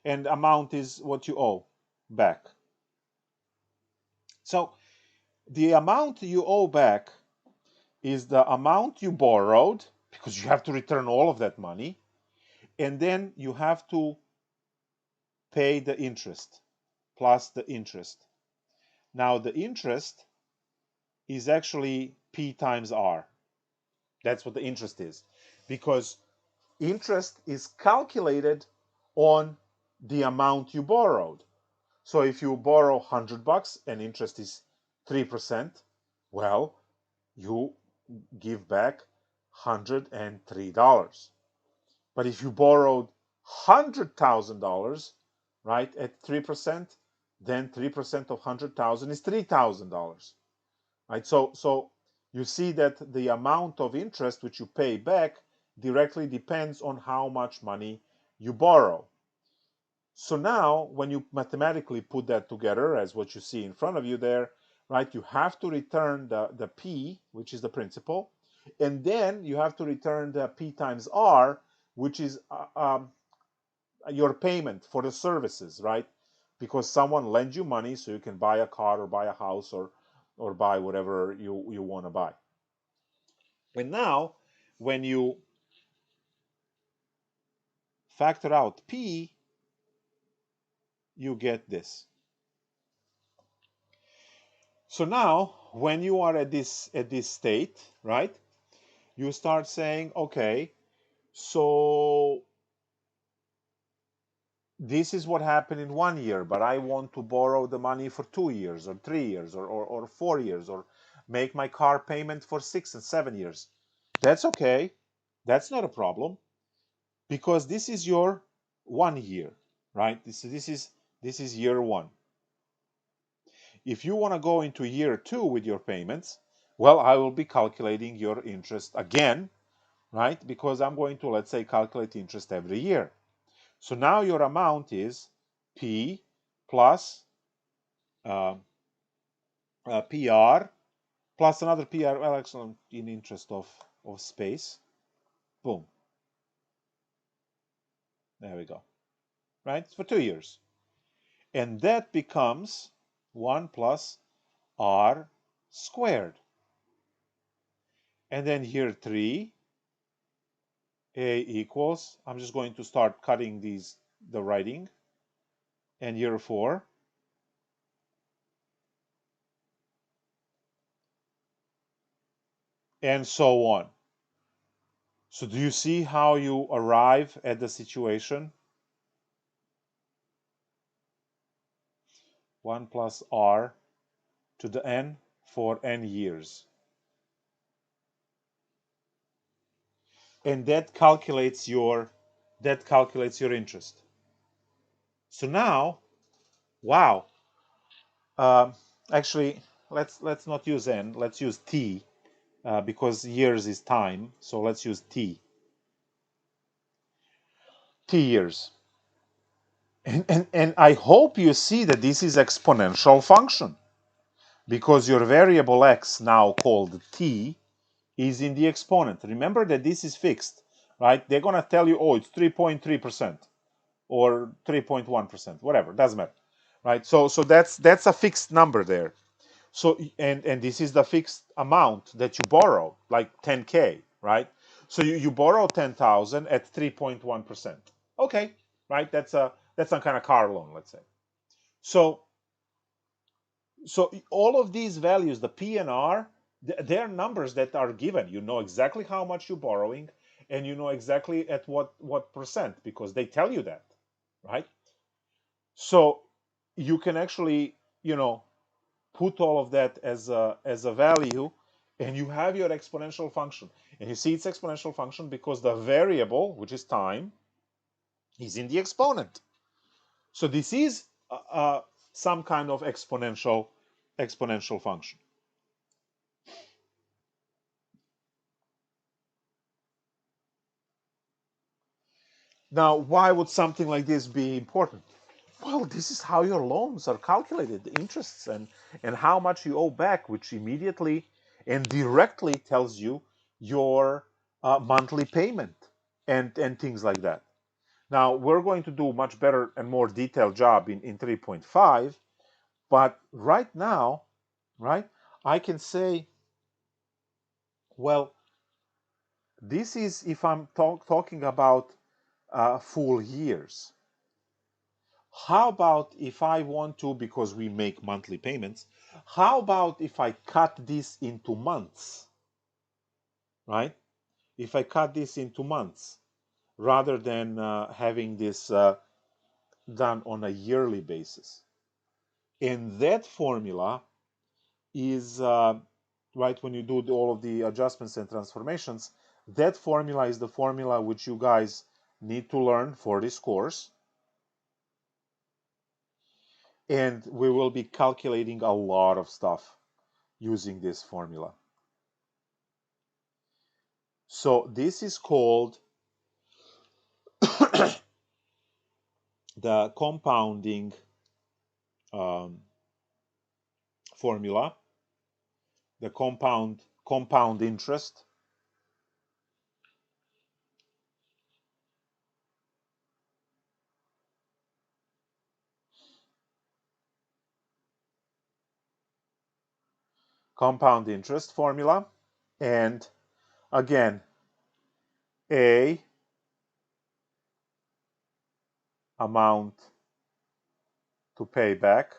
and amount is what you owe back. So the amount you owe back is the amount you borrowed, because you have to return all of that money, and then you have to pay the interest plus the interest. Now the interest is actually P times R. That's what the interest is, because interest is calculated on the amount you borrowed. So if you borrow $100 and interest is 3%, well, you give back $103. But if you borrowed $100,000, right, at 3%, then 3% of 100,000 is $3,000. Right? So you see that the amount of interest which you pay back directly depends on how much money you borrow. So now, when you mathematically put that together, as what you see in front of you there, right, you have to return the P, which is the principal, and then you have to return the P times R, which is your payment for the services, right? Because someone lends you money so you can buy a car or buy a house or buy whatever you want to buy. And now, when you factor out P, you get this. So now, when you are at this state, right, you start saying, okay, so this is what happened in 1 year, but I want to borrow the money for 2 years or 3 years or 4 years, or make my car payment for 6 and 7 years. That's okay. That's not a problem, because this is your 1 year, right? This is year 1. If you want to go into year 2 with your payments, well, I will be calculating your interest again, right? Because I'm going to, let's say, calculate interest every year. So now your amount is P plus PR plus another PR, well, actually, in interest of space. Boom. There we go. Right? For 2 years. And that becomes 1 plus R squared. And then here 3, A equals, I'm just going to start cutting the writing. And here 4, and so on. So do you see how you arrive at the situation? 1 plus R to the n for n years. And that calculates your interest. So now, wow. Actually, let's not use n. Let's use t, because years is time. So let's use t. T years. And I hope you see that this is exponential function, because your variable x, now called t, is in the exponent. Remember that this is fixed, right? They're going to tell you, oh, it's 3.3% or 3.1%, whatever, doesn't matter, right? So that's a fixed number there. So and this is the fixed amount that you borrow, like 10K, right? So you borrow 10,000 at 3.1%. Okay, right? That's some kind of car loan, let's say. So all of these values, the P and R, they're numbers that are given. You know exactly how much you're borrowing, and you know exactly at what percent, because they tell you that, right? So you can actually, put all of that as a value, and you have your exponential function. And you see it's exponential function because the variable, which is time, is in the exponent. So this is some kind of exponential function. Now, why would something like this be important? Well, this is how your loans are calculated, the interests and how much you owe back, which immediately and directly tells you your monthly payment and things like that. Now, we're going to do much better and more detailed job in 3.5, but right now, right, I can say, well, this is if I'm talking about full years. How about if I want to, because we make monthly payments, how about if I cut this into months, right? If I cut this into months, rather than having this done on a yearly basis. And that formula is, right, when you do all of the adjustments and transformations, that formula is the formula which you guys need to learn for this course. And we will be calculating a lot of stuff using this formula. So this is called the compounding formula, the compound interest. Compound interest formula. And again, A, amount to pay back,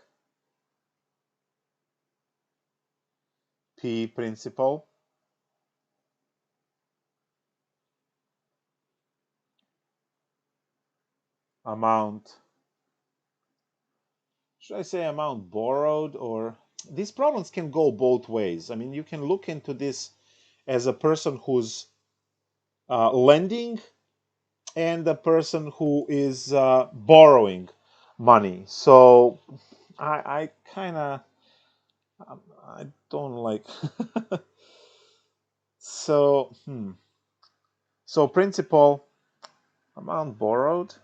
P, principal, amount, should I say amount borrowed, or these problems can go both ways. I mean, you can look into this as a person who's lending and the person who is borrowing money. So I kind of, I don't like. So so principal, amount borrowed.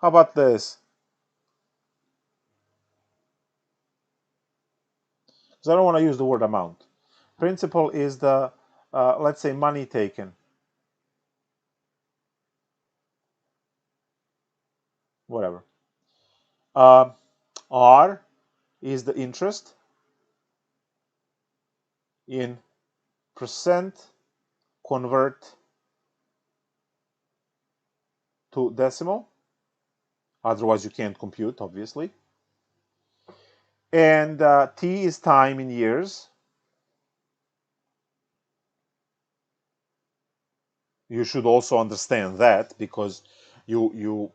How about this? Because I don't want to use the word amount. Principal is the, let's say, money taken. Whatever. R is the interest in percent, convert to decimal. Otherwise, you can't compute, obviously. And T is time in years. You should also understand that, because you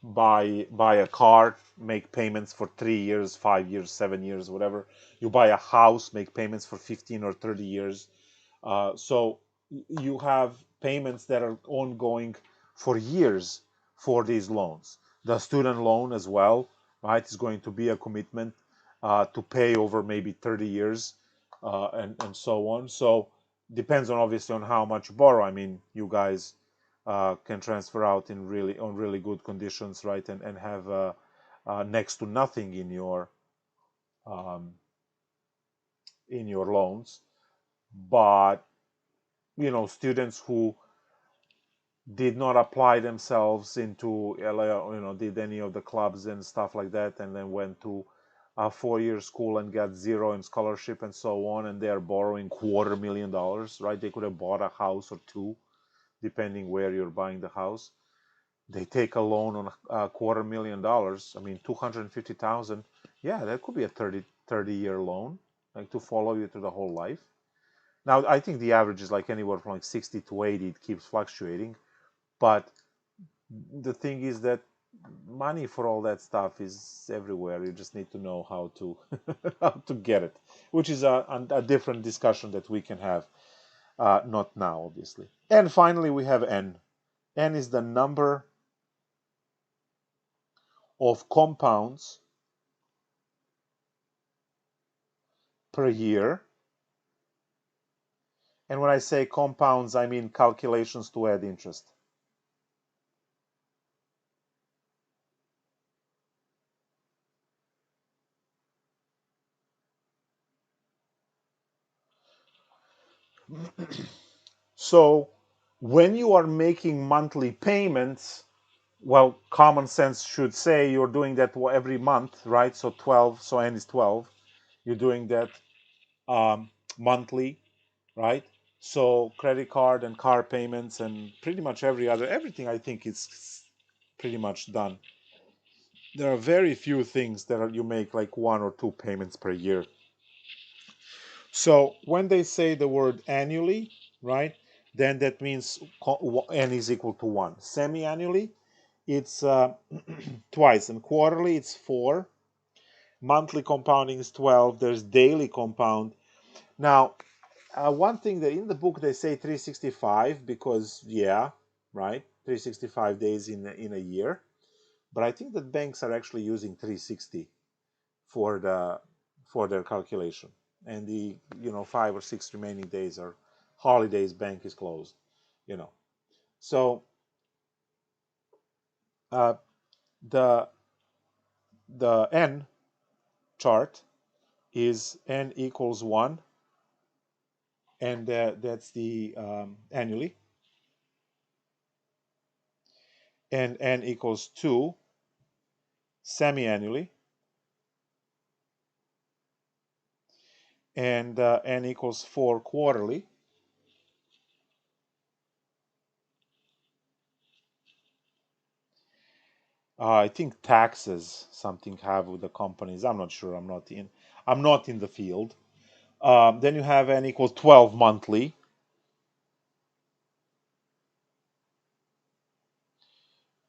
buy a car, make payments for 3 years, 5 years, 7 years, whatever. You buy a house, make payments for 15 or 30 years. So you have payments that are ongoing for years for these loans. The student loan as well, right, is going to be a commitment to pay over maybe 30 years and so on. So depends on, obviously, on how much you borrow. I mean, you guys can transfer out in really good conditions, right, and have next to nothing in your loans. But students who did not apply themselves into did any of the clubs and stuff like that, and then went to a 4-year school and got zero in scholarship and so on, and they are borrowing $250,000, right? They could have bought a house or two, depending where you're buying the house. They take a loan on $250,000. I mean, 250,000. Yeah, that could be a 30-year loan, like, to follow you through the whole life. Now, I think the average is like anywhere from like 60 to 80. It keeps fluctuating. But the thing is that money for all that stuff is everywhere. You just need to know how to how to get it, which is a different discussion that we can have, not now, obviously. And finally, we have n. N is the number of compounds per year. And when I say compounds, I mean calculations to add interest. So when you are making monthly payments, well, common sense should say you're doing that every month, right? So 12, so n is 12. You're doing that monthly, right? So credit card and car payments and pretty much everything I think is pretty much done. There are very few things that you make like 1 or 2 payments per year. So when they say the word annually, right, then that means n is equal to 1. Semi-annually, it's twice, and quarterly it's 4. Monthly compounding is 12. There's daily compound. Now, one thing that in the book they say 365 because, yeah, right, 365 days in a year. But I think that banks are actually using 360 for their calculation, and the 5 or 6 remaining days are holidays. Bank is closed, So the the n chart is n equals 1, and that's the annually, and n equals 2 semi-annually, and n equals 4 quarterly. I think taxes something have with the companies. I'm not sure. I'm not in the field. Then you have n equals 12 monthly,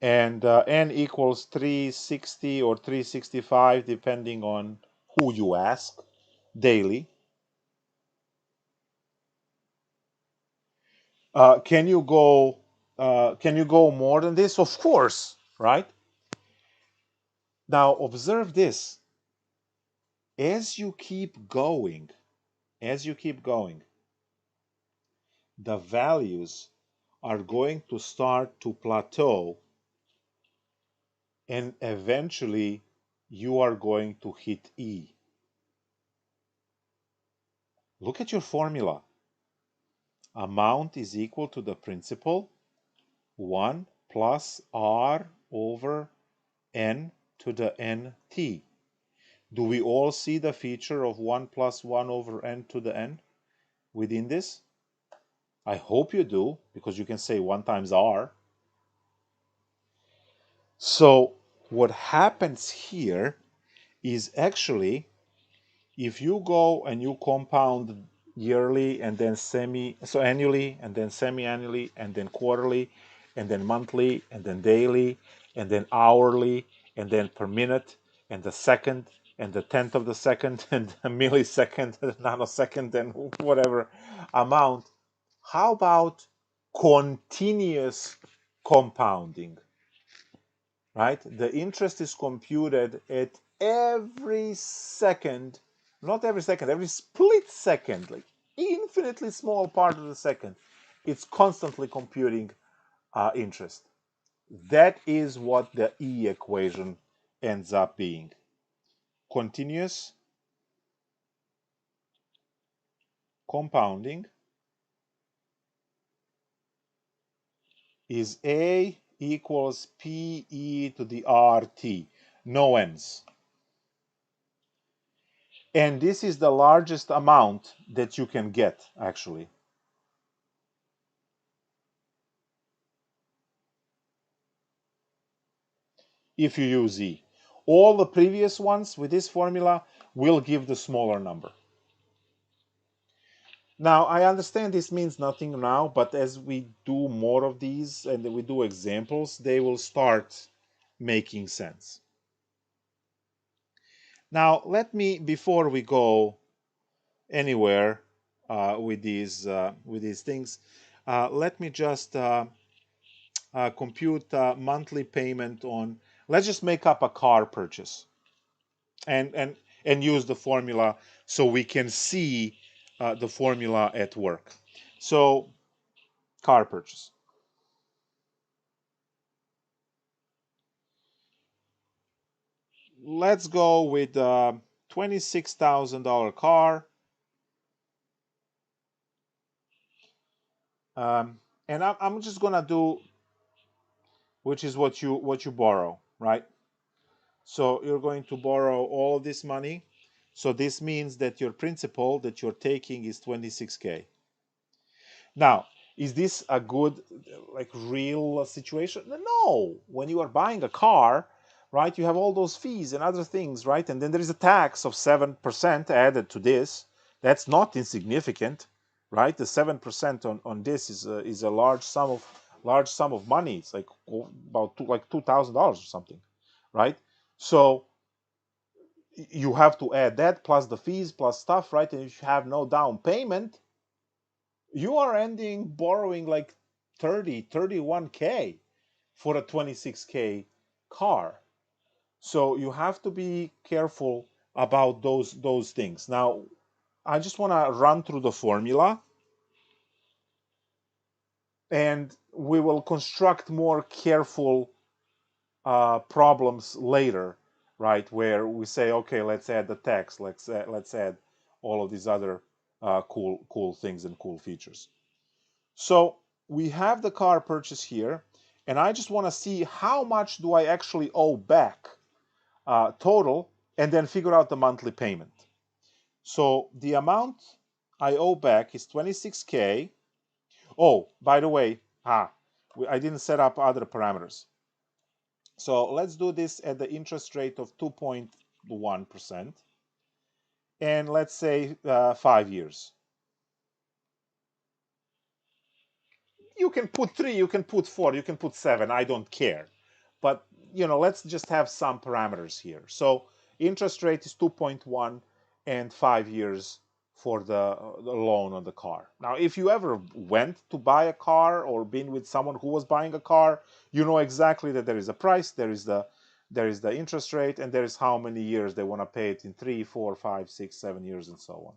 and n equals 360 or 365 depending on who you ask, daily. Can you go more than this? Of course, right? Now observe this. As you keep going, the values are going to start to plateau, and eventually you are going to hit E. Look at your formula. Amount is equal to the principal 1 plus R over N to the NT. Do we all see the feature of 1 plus 1 over N to the N within this? I hope you do, because you can say 1 times R. So what happens here is actually, if you go and you compound yearly and then annually and then semi-annually and then quarterly and then monthly and then daily and then hourly and then per minute and the second and the tenth of the second and a millisecond and a nanosecond and whatever amount, how about continuous compounding? Right? The interest is computed at every second, not every second, every split second, like infinitely small part of the second. It's constantly computing interest. That is what the E equation ends up being. Continuous compounding is A equals PE to the RT, no ends. And this is the largest amount that you can get, actually. If you use E. All the previous ones with this formula will give the smaller number. Now, I understand this means nothing now, but as we do more of these and we do examples, they will start making sense. Now, let me, before we go anywhere with these things, let me just compute monthly payment on let's just make up a car purchase and use the formula so we can see the formula at work. So car purchase. Let's go with a $26,000 car. And I'm just gonna do, which is what you borrow, right? So you're going to borrow all this money. So this means that your principal that you're taking is 26K. Now, is this a good, like, real situation? No. When you are buying a car, right, you have all those fees and other things, right? And then there is a tax of 7% added to this. That's not insignificant, right? The 7% on this is a large sum of money. It's like about $2,000 or something, right? So you have to add that plus the fees plus stuff, right? And if you have no down payment, you are ending borrowing like 31K for a 26K car. So you have to be careful about those things. Now, I just want to run through the formula, and we will construct more careful problems later, right? Where we say, okay, let's add the text, let's add all of these other cool things and cool features. So we have the car purchase here, and I just want to see how much do I actually owe back total, and then figure out the monthly payment. So the amount I owe back is 26K. Oh, by the way, I didn't set up other parameters. So let's do this at the interest rate of 2.1%, and let's say 5 years. You can put 3, you can put 4, you can put 7, I don't care. But, let's just have some parameters here. So interest rate is 2.1 and 5 years for the loan on the car. Now, if you ever went to buy a car or been with someone who was buying a car, you know exactly that there is a price, there is the interest rate, and there is how many years they want to pay it in 3, 4, 5, 6, 7 years, and so on.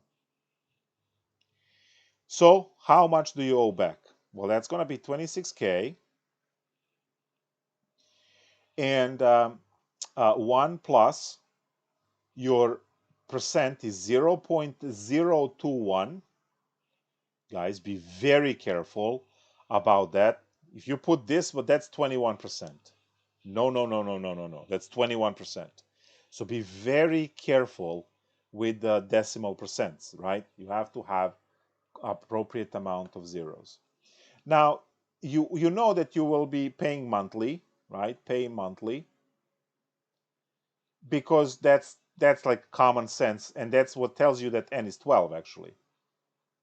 So how much do you owe back? Well, that's going to be 26K. And 1 plus your percent is 0.021. Guys, be very careful about that. If you put this, but that's 21%. No. That's 21%. So be very careful with the decimal percents, right? You have to have appropriate amount of zeros. Now, you know that you will be paying monthly, right? Pay monthly, because that's like common sense, and that's what tells you that n is 12 actually.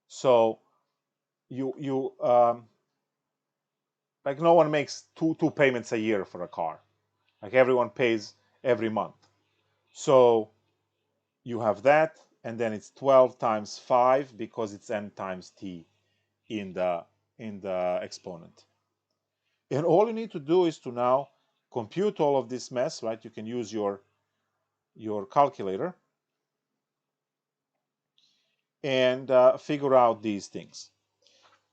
So you like, no one makes two payments a year for a car. Like, everyone pays every month. So you have that, and then it's 12 times 5 because it's n times t in the exponent. And all you need to do is to now compute all of this mess, right? You can use your calculator and figure out these things.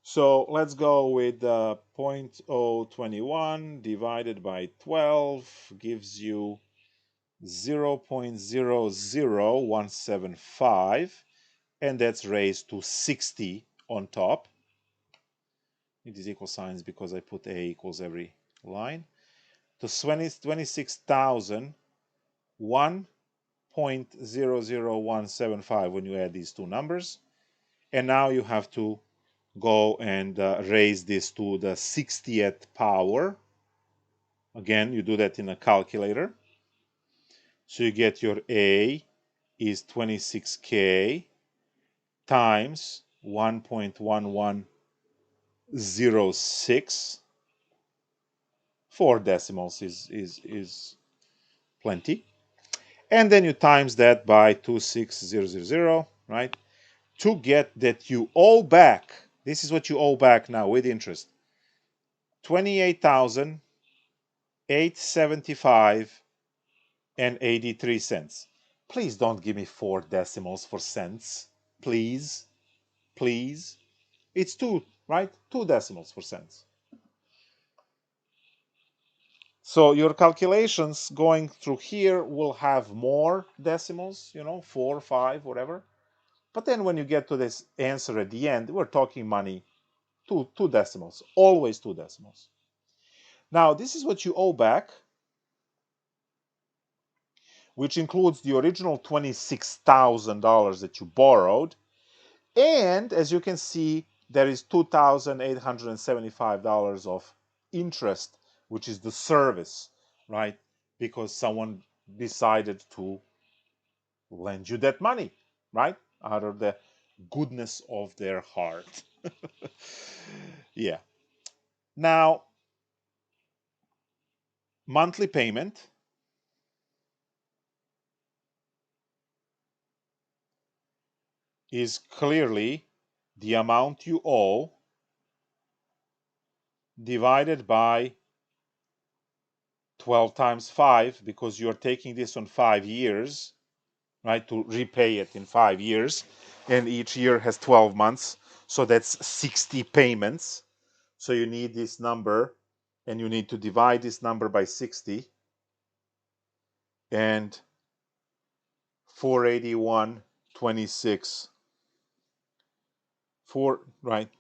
So let's go with 0.021 divided by 12 gives you 0.00175, and that's raised to 60 on top. It is equal signs because I put a equals every line. To 26,000, 1.00175 when you add these two numbers. And now you have to go and raise this to the 60th power. Again, you do that in a calculator. So you get your A is 26K times 1.1106. 4 decimals is plenty. And then you times that by 26000, right? To get that you owe back, this is what you owe back now with interest, 28,000 $8.75.83. Please don't give me 4 decimals for cents. Please. Please. It's 2, right? 2 decimals for cents. So your calculations going through here will have more decimals, 4, 5, whatever. But then when you get to this answer at the end, we're talking money, two decimals, always 2 decimals. Now, this is what you owe back, which includes the original $26,000 that you borrowed. And as you can see, there is $2,875 of interest, which is the service, right? Because someone decided to lend you that money, right? Out of the goodness of their heart. Yeah. Now, monthly payment is clearly the amount you owe divided by 12 times 5, because you're taking this on 5 years, right, to repay it in 5 years, and each year has 12 months, so that's 60 payments. So you need this number, and you need to divide this number by 60, and 481.26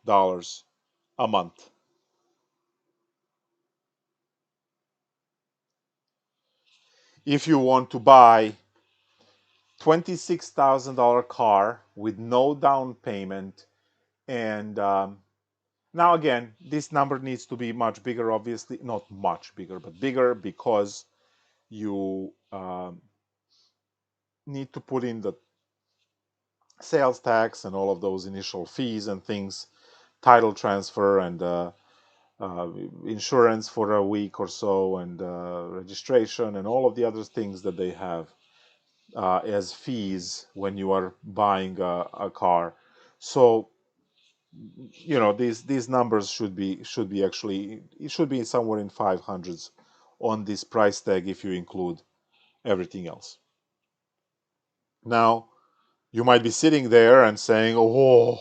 dollars a month. If you want to buy $26,000 car with no down payment, and now again, this number needs to be much bigger, obviously, not much bigger, but bigger, because you need to put in the sales tax and all of those initial fees and things, title transfer, and insurance for a week or so, and registration, and all of the other things that they have as fees when you are buying a car. So these numbers should be actually, it should be somewhere in 500s on this price tag if you include everything else. Now, you might be sitting there and saying, oh,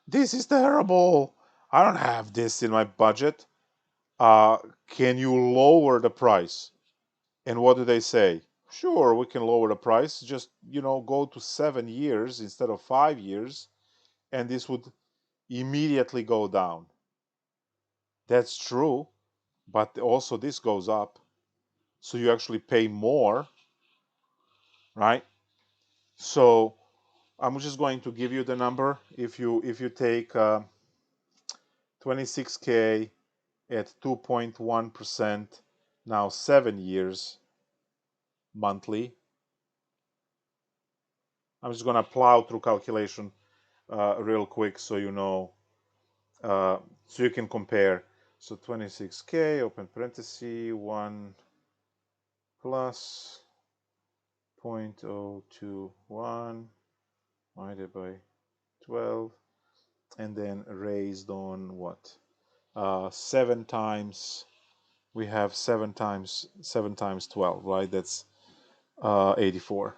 this is terrible, I don't have this in my budget. Can you lower the price? And what do they say? Sure, we can lower the price, just go to 7 years instead of 5 years, and this would immediately go down. That's true, but also this goes up, so you actually pay more, right? So I'm just going to give you the number. If you take 26K at 2.1%, now 7 years monthly, I'm just going to plow through calculation real quick, so so you can compare. So 26K, open parenthesis, 1 plus 0.021 divided by 12, and then raised on what? 7 times, we have 7 times 12, right? That's 84.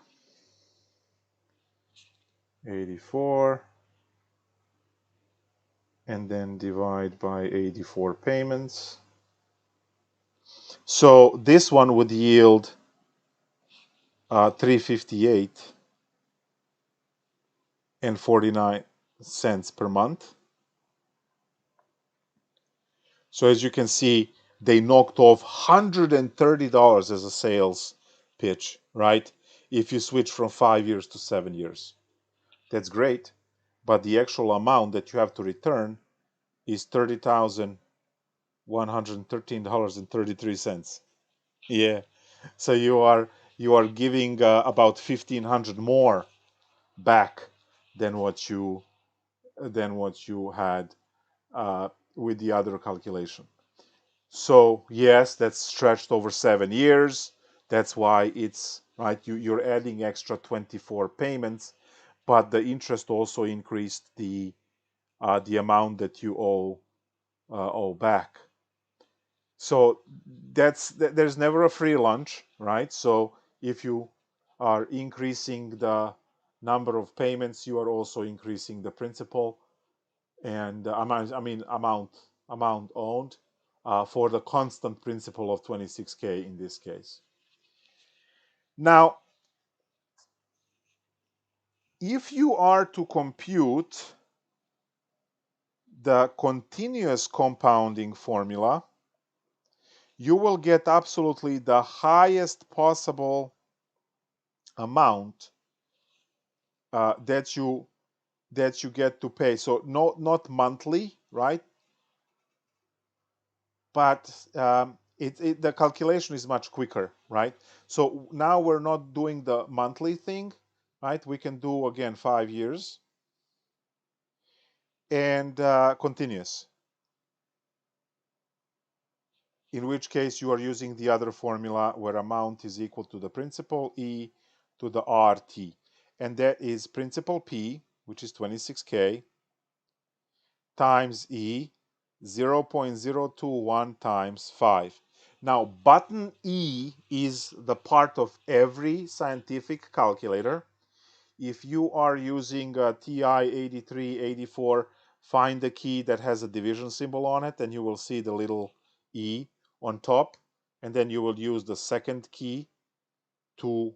84, and then divide by 84 payments. So this one would yield 358 and 49 cents per month. So as you can see, they knocked off $130 as a sales pitch, right? If you switch from 5 years to 7 years. That's great, but the actual amount that you have to return is $30,113.33. Yeah. So you are giving about 1,500 more back than what you had with the other calculation. So yes, that's stretched over 7 years. That's why it's right. You're adding extra 24 payments, but the interest also increased the amount that you owe back. So there's never a free lunch, right? So if you are increasing the number of payments, you are also increasing the principal and amount owned for the constant principal of 26K in this case. Now, if you are to compute the continuous compounding formula, you will get absolutely the highest possible amount that you get to pay. So not monthly, right? But the calculation is much quicker, right? So now we're not doing the monthly thing, right? We can do again 5 years and continuous, in which case you are using the other formula where amount is equal to the principal E to the RT. And that is principal P, which is 26K, times E, 0.021 times 5. Now, button E is the part of every scientific calculator. If you are using a TI 8384, find the key that has a division symbol on it, and you will see the little E on top. And then you will use the second key to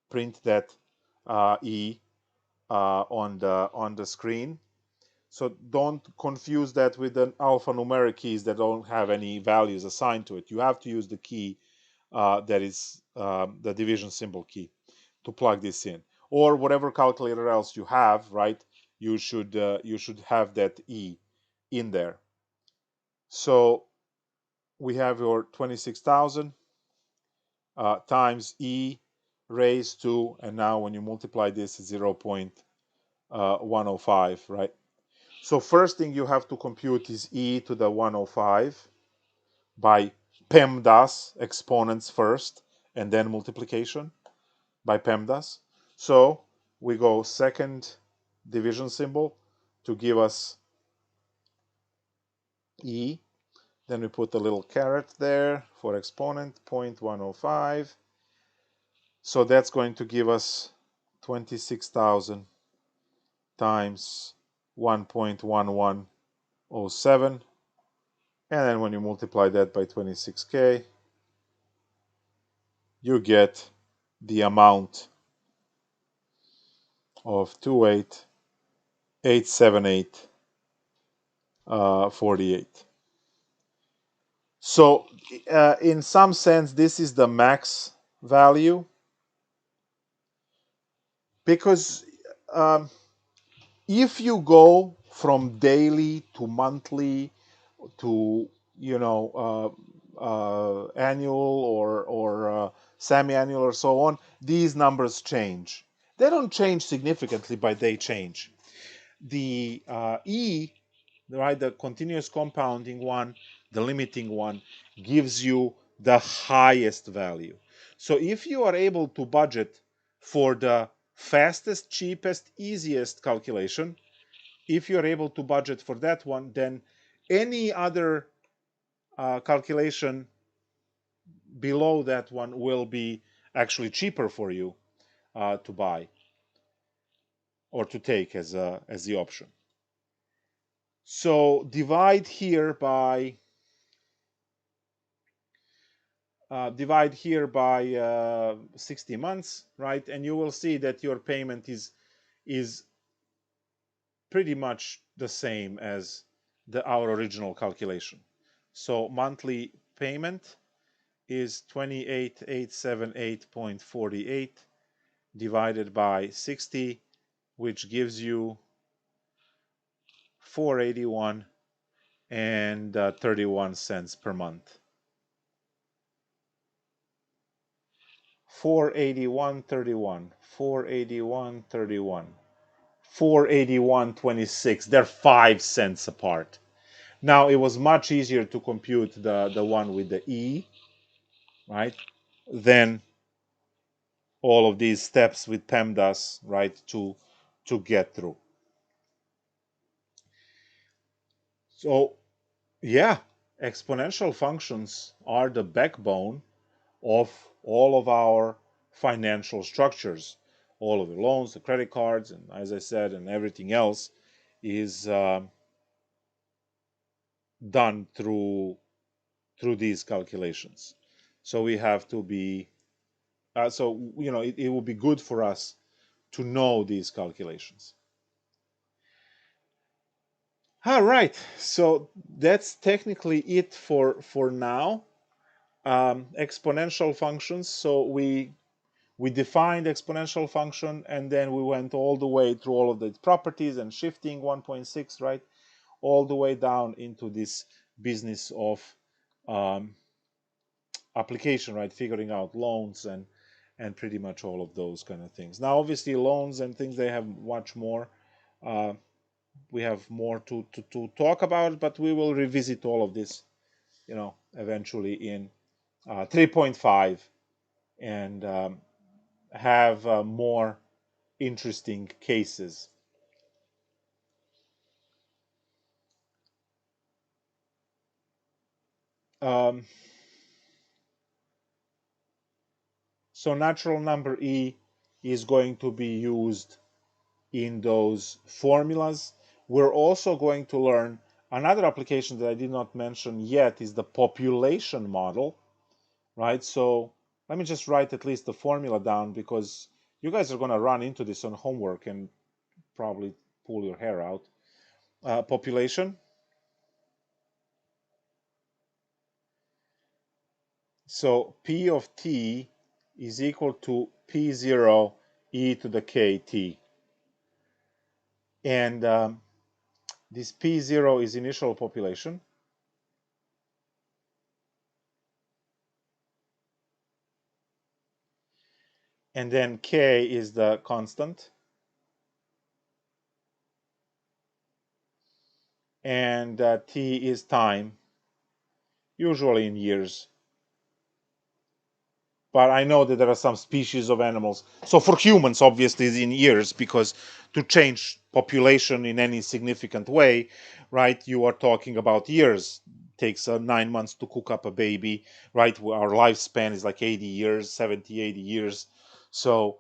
print that E on the screen. So don't confuse that with an alphanumeric keys that don't have any values assigned to it. You have to use the key that is the division symbol key to plug this in, or whatever calculator else you have, right? You should have that E in there. So we have your 26,000 times E raised to, and now when you multiply this, 0.105, right? So first thing you have to compute is E to the 105 by PEMDAS, exponents first, and then multiplication by PEMDAS. So we go second division symbol to give us E. Then we put a little caret there for exponent, 0.105. So that's going to give us 26,000 times 1.1107. And then when you multiply that by 26K, you get the amount of 28878.48. So in some sense, this is the max value, because if you go from daily to monthly to annual or semi-annual or so on, these numbers change. They don't change significantly, but they change. The E, right, the continuous compounding one, the limiting one, gives you the highest value. So if you are able to budget for the fastest, cheapest, easiest calculation, if you're able to budget for that one, then any other calculation below that one will be actually cheaper for you to buy or to take as the option. So divide here by 60 months, right? And you will see that your payment is pretty much the same as our original calculation. So monthly payment is 28,878.48 divided by 60, which gives you 481 and 31 cents per month. 481.31, 481.31, 481.26. They're 5 cents apart. Now it was much easier to compute the one with the E, right, than all of these steps with PEMDAS, right, to get through. So yeah, exponential functions are the backbone of all of our financial structures. All of the loans, the credit cards, and as I said, and everything else is done through these calculations. So we have to be it will be good for us to know these calculations. All right, so that's technically it for now. Exponential functions. So we defined exponential function, and then we went all the way through all of the properties and shifting 1.6, right, all the way down into this business of application, right, figuring out loans and pretty much all of those kind of things. Now, obviously, loans and things, they have much more. We have more to talk about, but we will revisit all of this, eventually in 3.5 and have more interesting cases. Um, so natural number E is going to be used in those formulas. We're also going to learn another application that I did not mention yet is the population model, right? So let me just write at least the formula down, because you guys are going to run into this on homework and probably pull your hair out. Population. So P of t is equal to P0 e to the kt. And this P0 is initial population. And then K is the constant. And T is time, usually in years. But I know that there are some species of animals. So for humans, obviously, it's in years, because to change population in any significant way, right, you are talking about years. It takes 9 months to cook up a baby, right? Our lifespan is like 80 years, 70, 80 years. So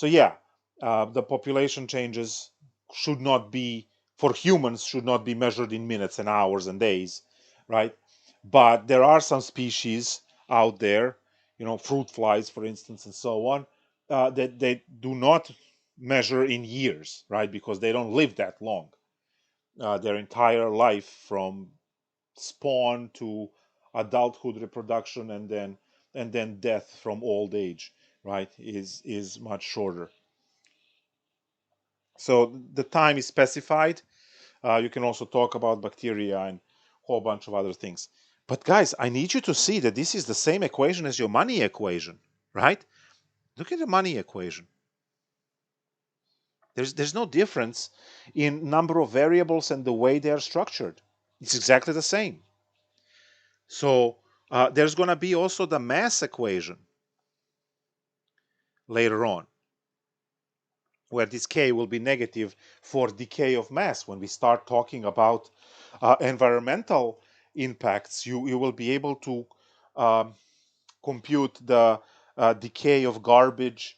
yeah, the population changes should not be, for humans, should not be measured in minutes and hours and days, right? But there are some species out there, fruit flies, for instance, and so on, that they do not measure in years, right? Because they don't live that long. Their entire life, from spawn to adulthood, reproduction, and then death from old age, right, is much shorter. So the time is specified. You can also talk about bacteria and a whole bunch of other things. But guys, I need you to see that this is the same equation as your money equation, right? Look at the money equation. There's no difference in number of variables and the way they are structured. It's exactly the same. So there's going to be also the mass equation later on, where this k will be negative for decay of mass. When we start talking about environmental impacts, you will be able to um, compute the decay of garbage,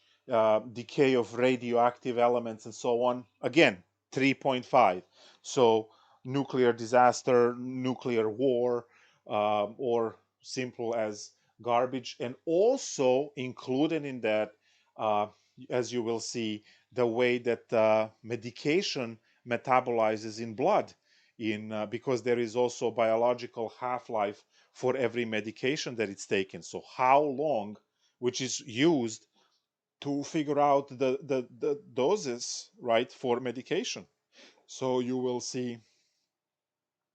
decay of radioactive elements, and so on. Again, 3.5. So nuclear disaster, nuclear war, or simple as garbage. And also included in that, uh, as you will see, the way that medication metabolizes in blood, because there is also biological half-life for every medication that it's taken. So how long, which is used to figure out the doses, right, for medication. So you will see,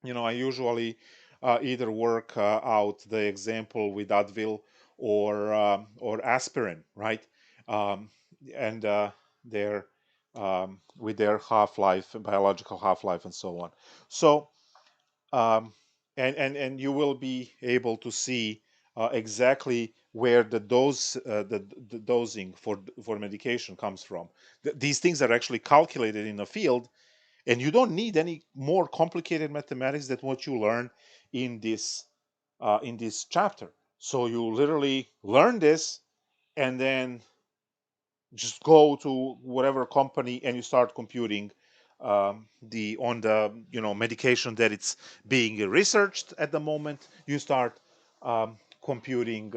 I usually either work out the example with Advil or aspirin, right? Um, and their with their half-life, biological half-life, and so on. So um, and you will be able to see exactly where the dose, the dosing for medication comes from. These things are actually calculated in the field, and you don't need any more complicated mathematics than what you learn in this chapter. So you literally learn this and then just go to whatever company and you start computing on the medication that it's being researched at the moment. You start computing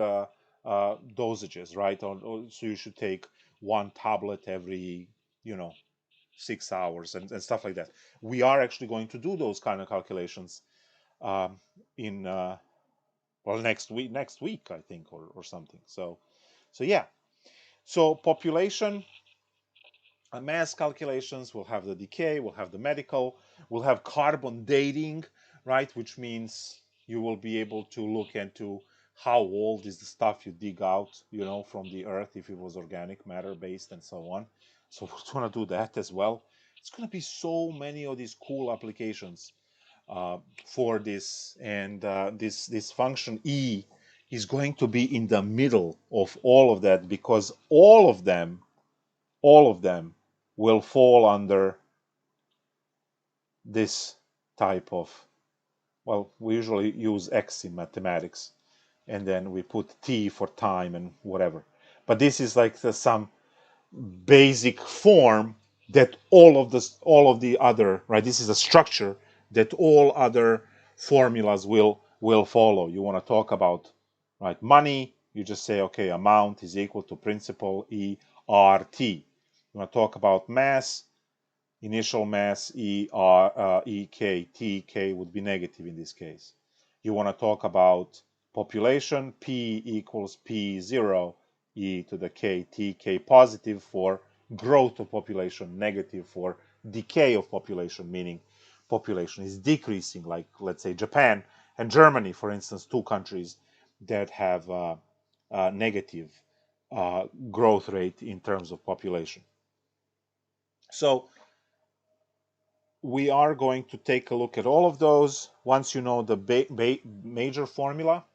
dosages, right? So you should take one tablet every 6 hours and stuff like that. We are actually going to do those kind of calculations in next week I think, or something. So yeah. So population, mass calculations, we'll have the decay, we'll have the medical, we'll have carbon dating, right? Which means you will be able to look into how old is the stuff you dig out, from the earth, if it was organic matter based and so on. So we're going to do that as well. It's going to be so many of these cool applications for this, and this function E is going to be in the middle of all of that, because all of them will fall under this type of, well, we usually use X in mathematics, and then we put T for time and whatever. But this is like some basic form that all of the other, right? This is a structure that all other formulas will follow. You want to talk about, right, money, you just say, okay, amount is equal to principal E R T. You want to talk about mass, initial mass EK, TK would be negative in this case. You want to talk about population, P equals P0, E to the K, TK positive for growth of population, negative for decay of population, meaning population is decreasing, like let's say Japan and Germany, for instance, two countries that have negative growth rate in terms of population. So we are going to take a look at all of those once you know the major formula,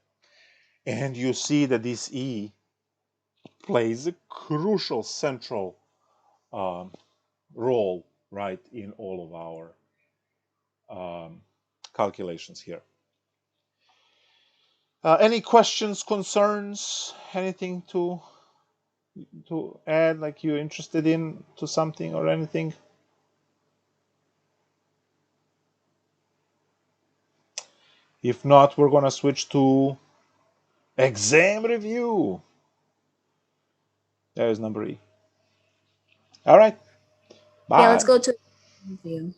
and you see that this E plays a crucial central role, right, in all of our calculations here. Any questions, concerns, anything to add, like you're interested in to something or anything? If not, we're going to switch to exam review. There's number E. All right. Bye. Yeah, let's go to review.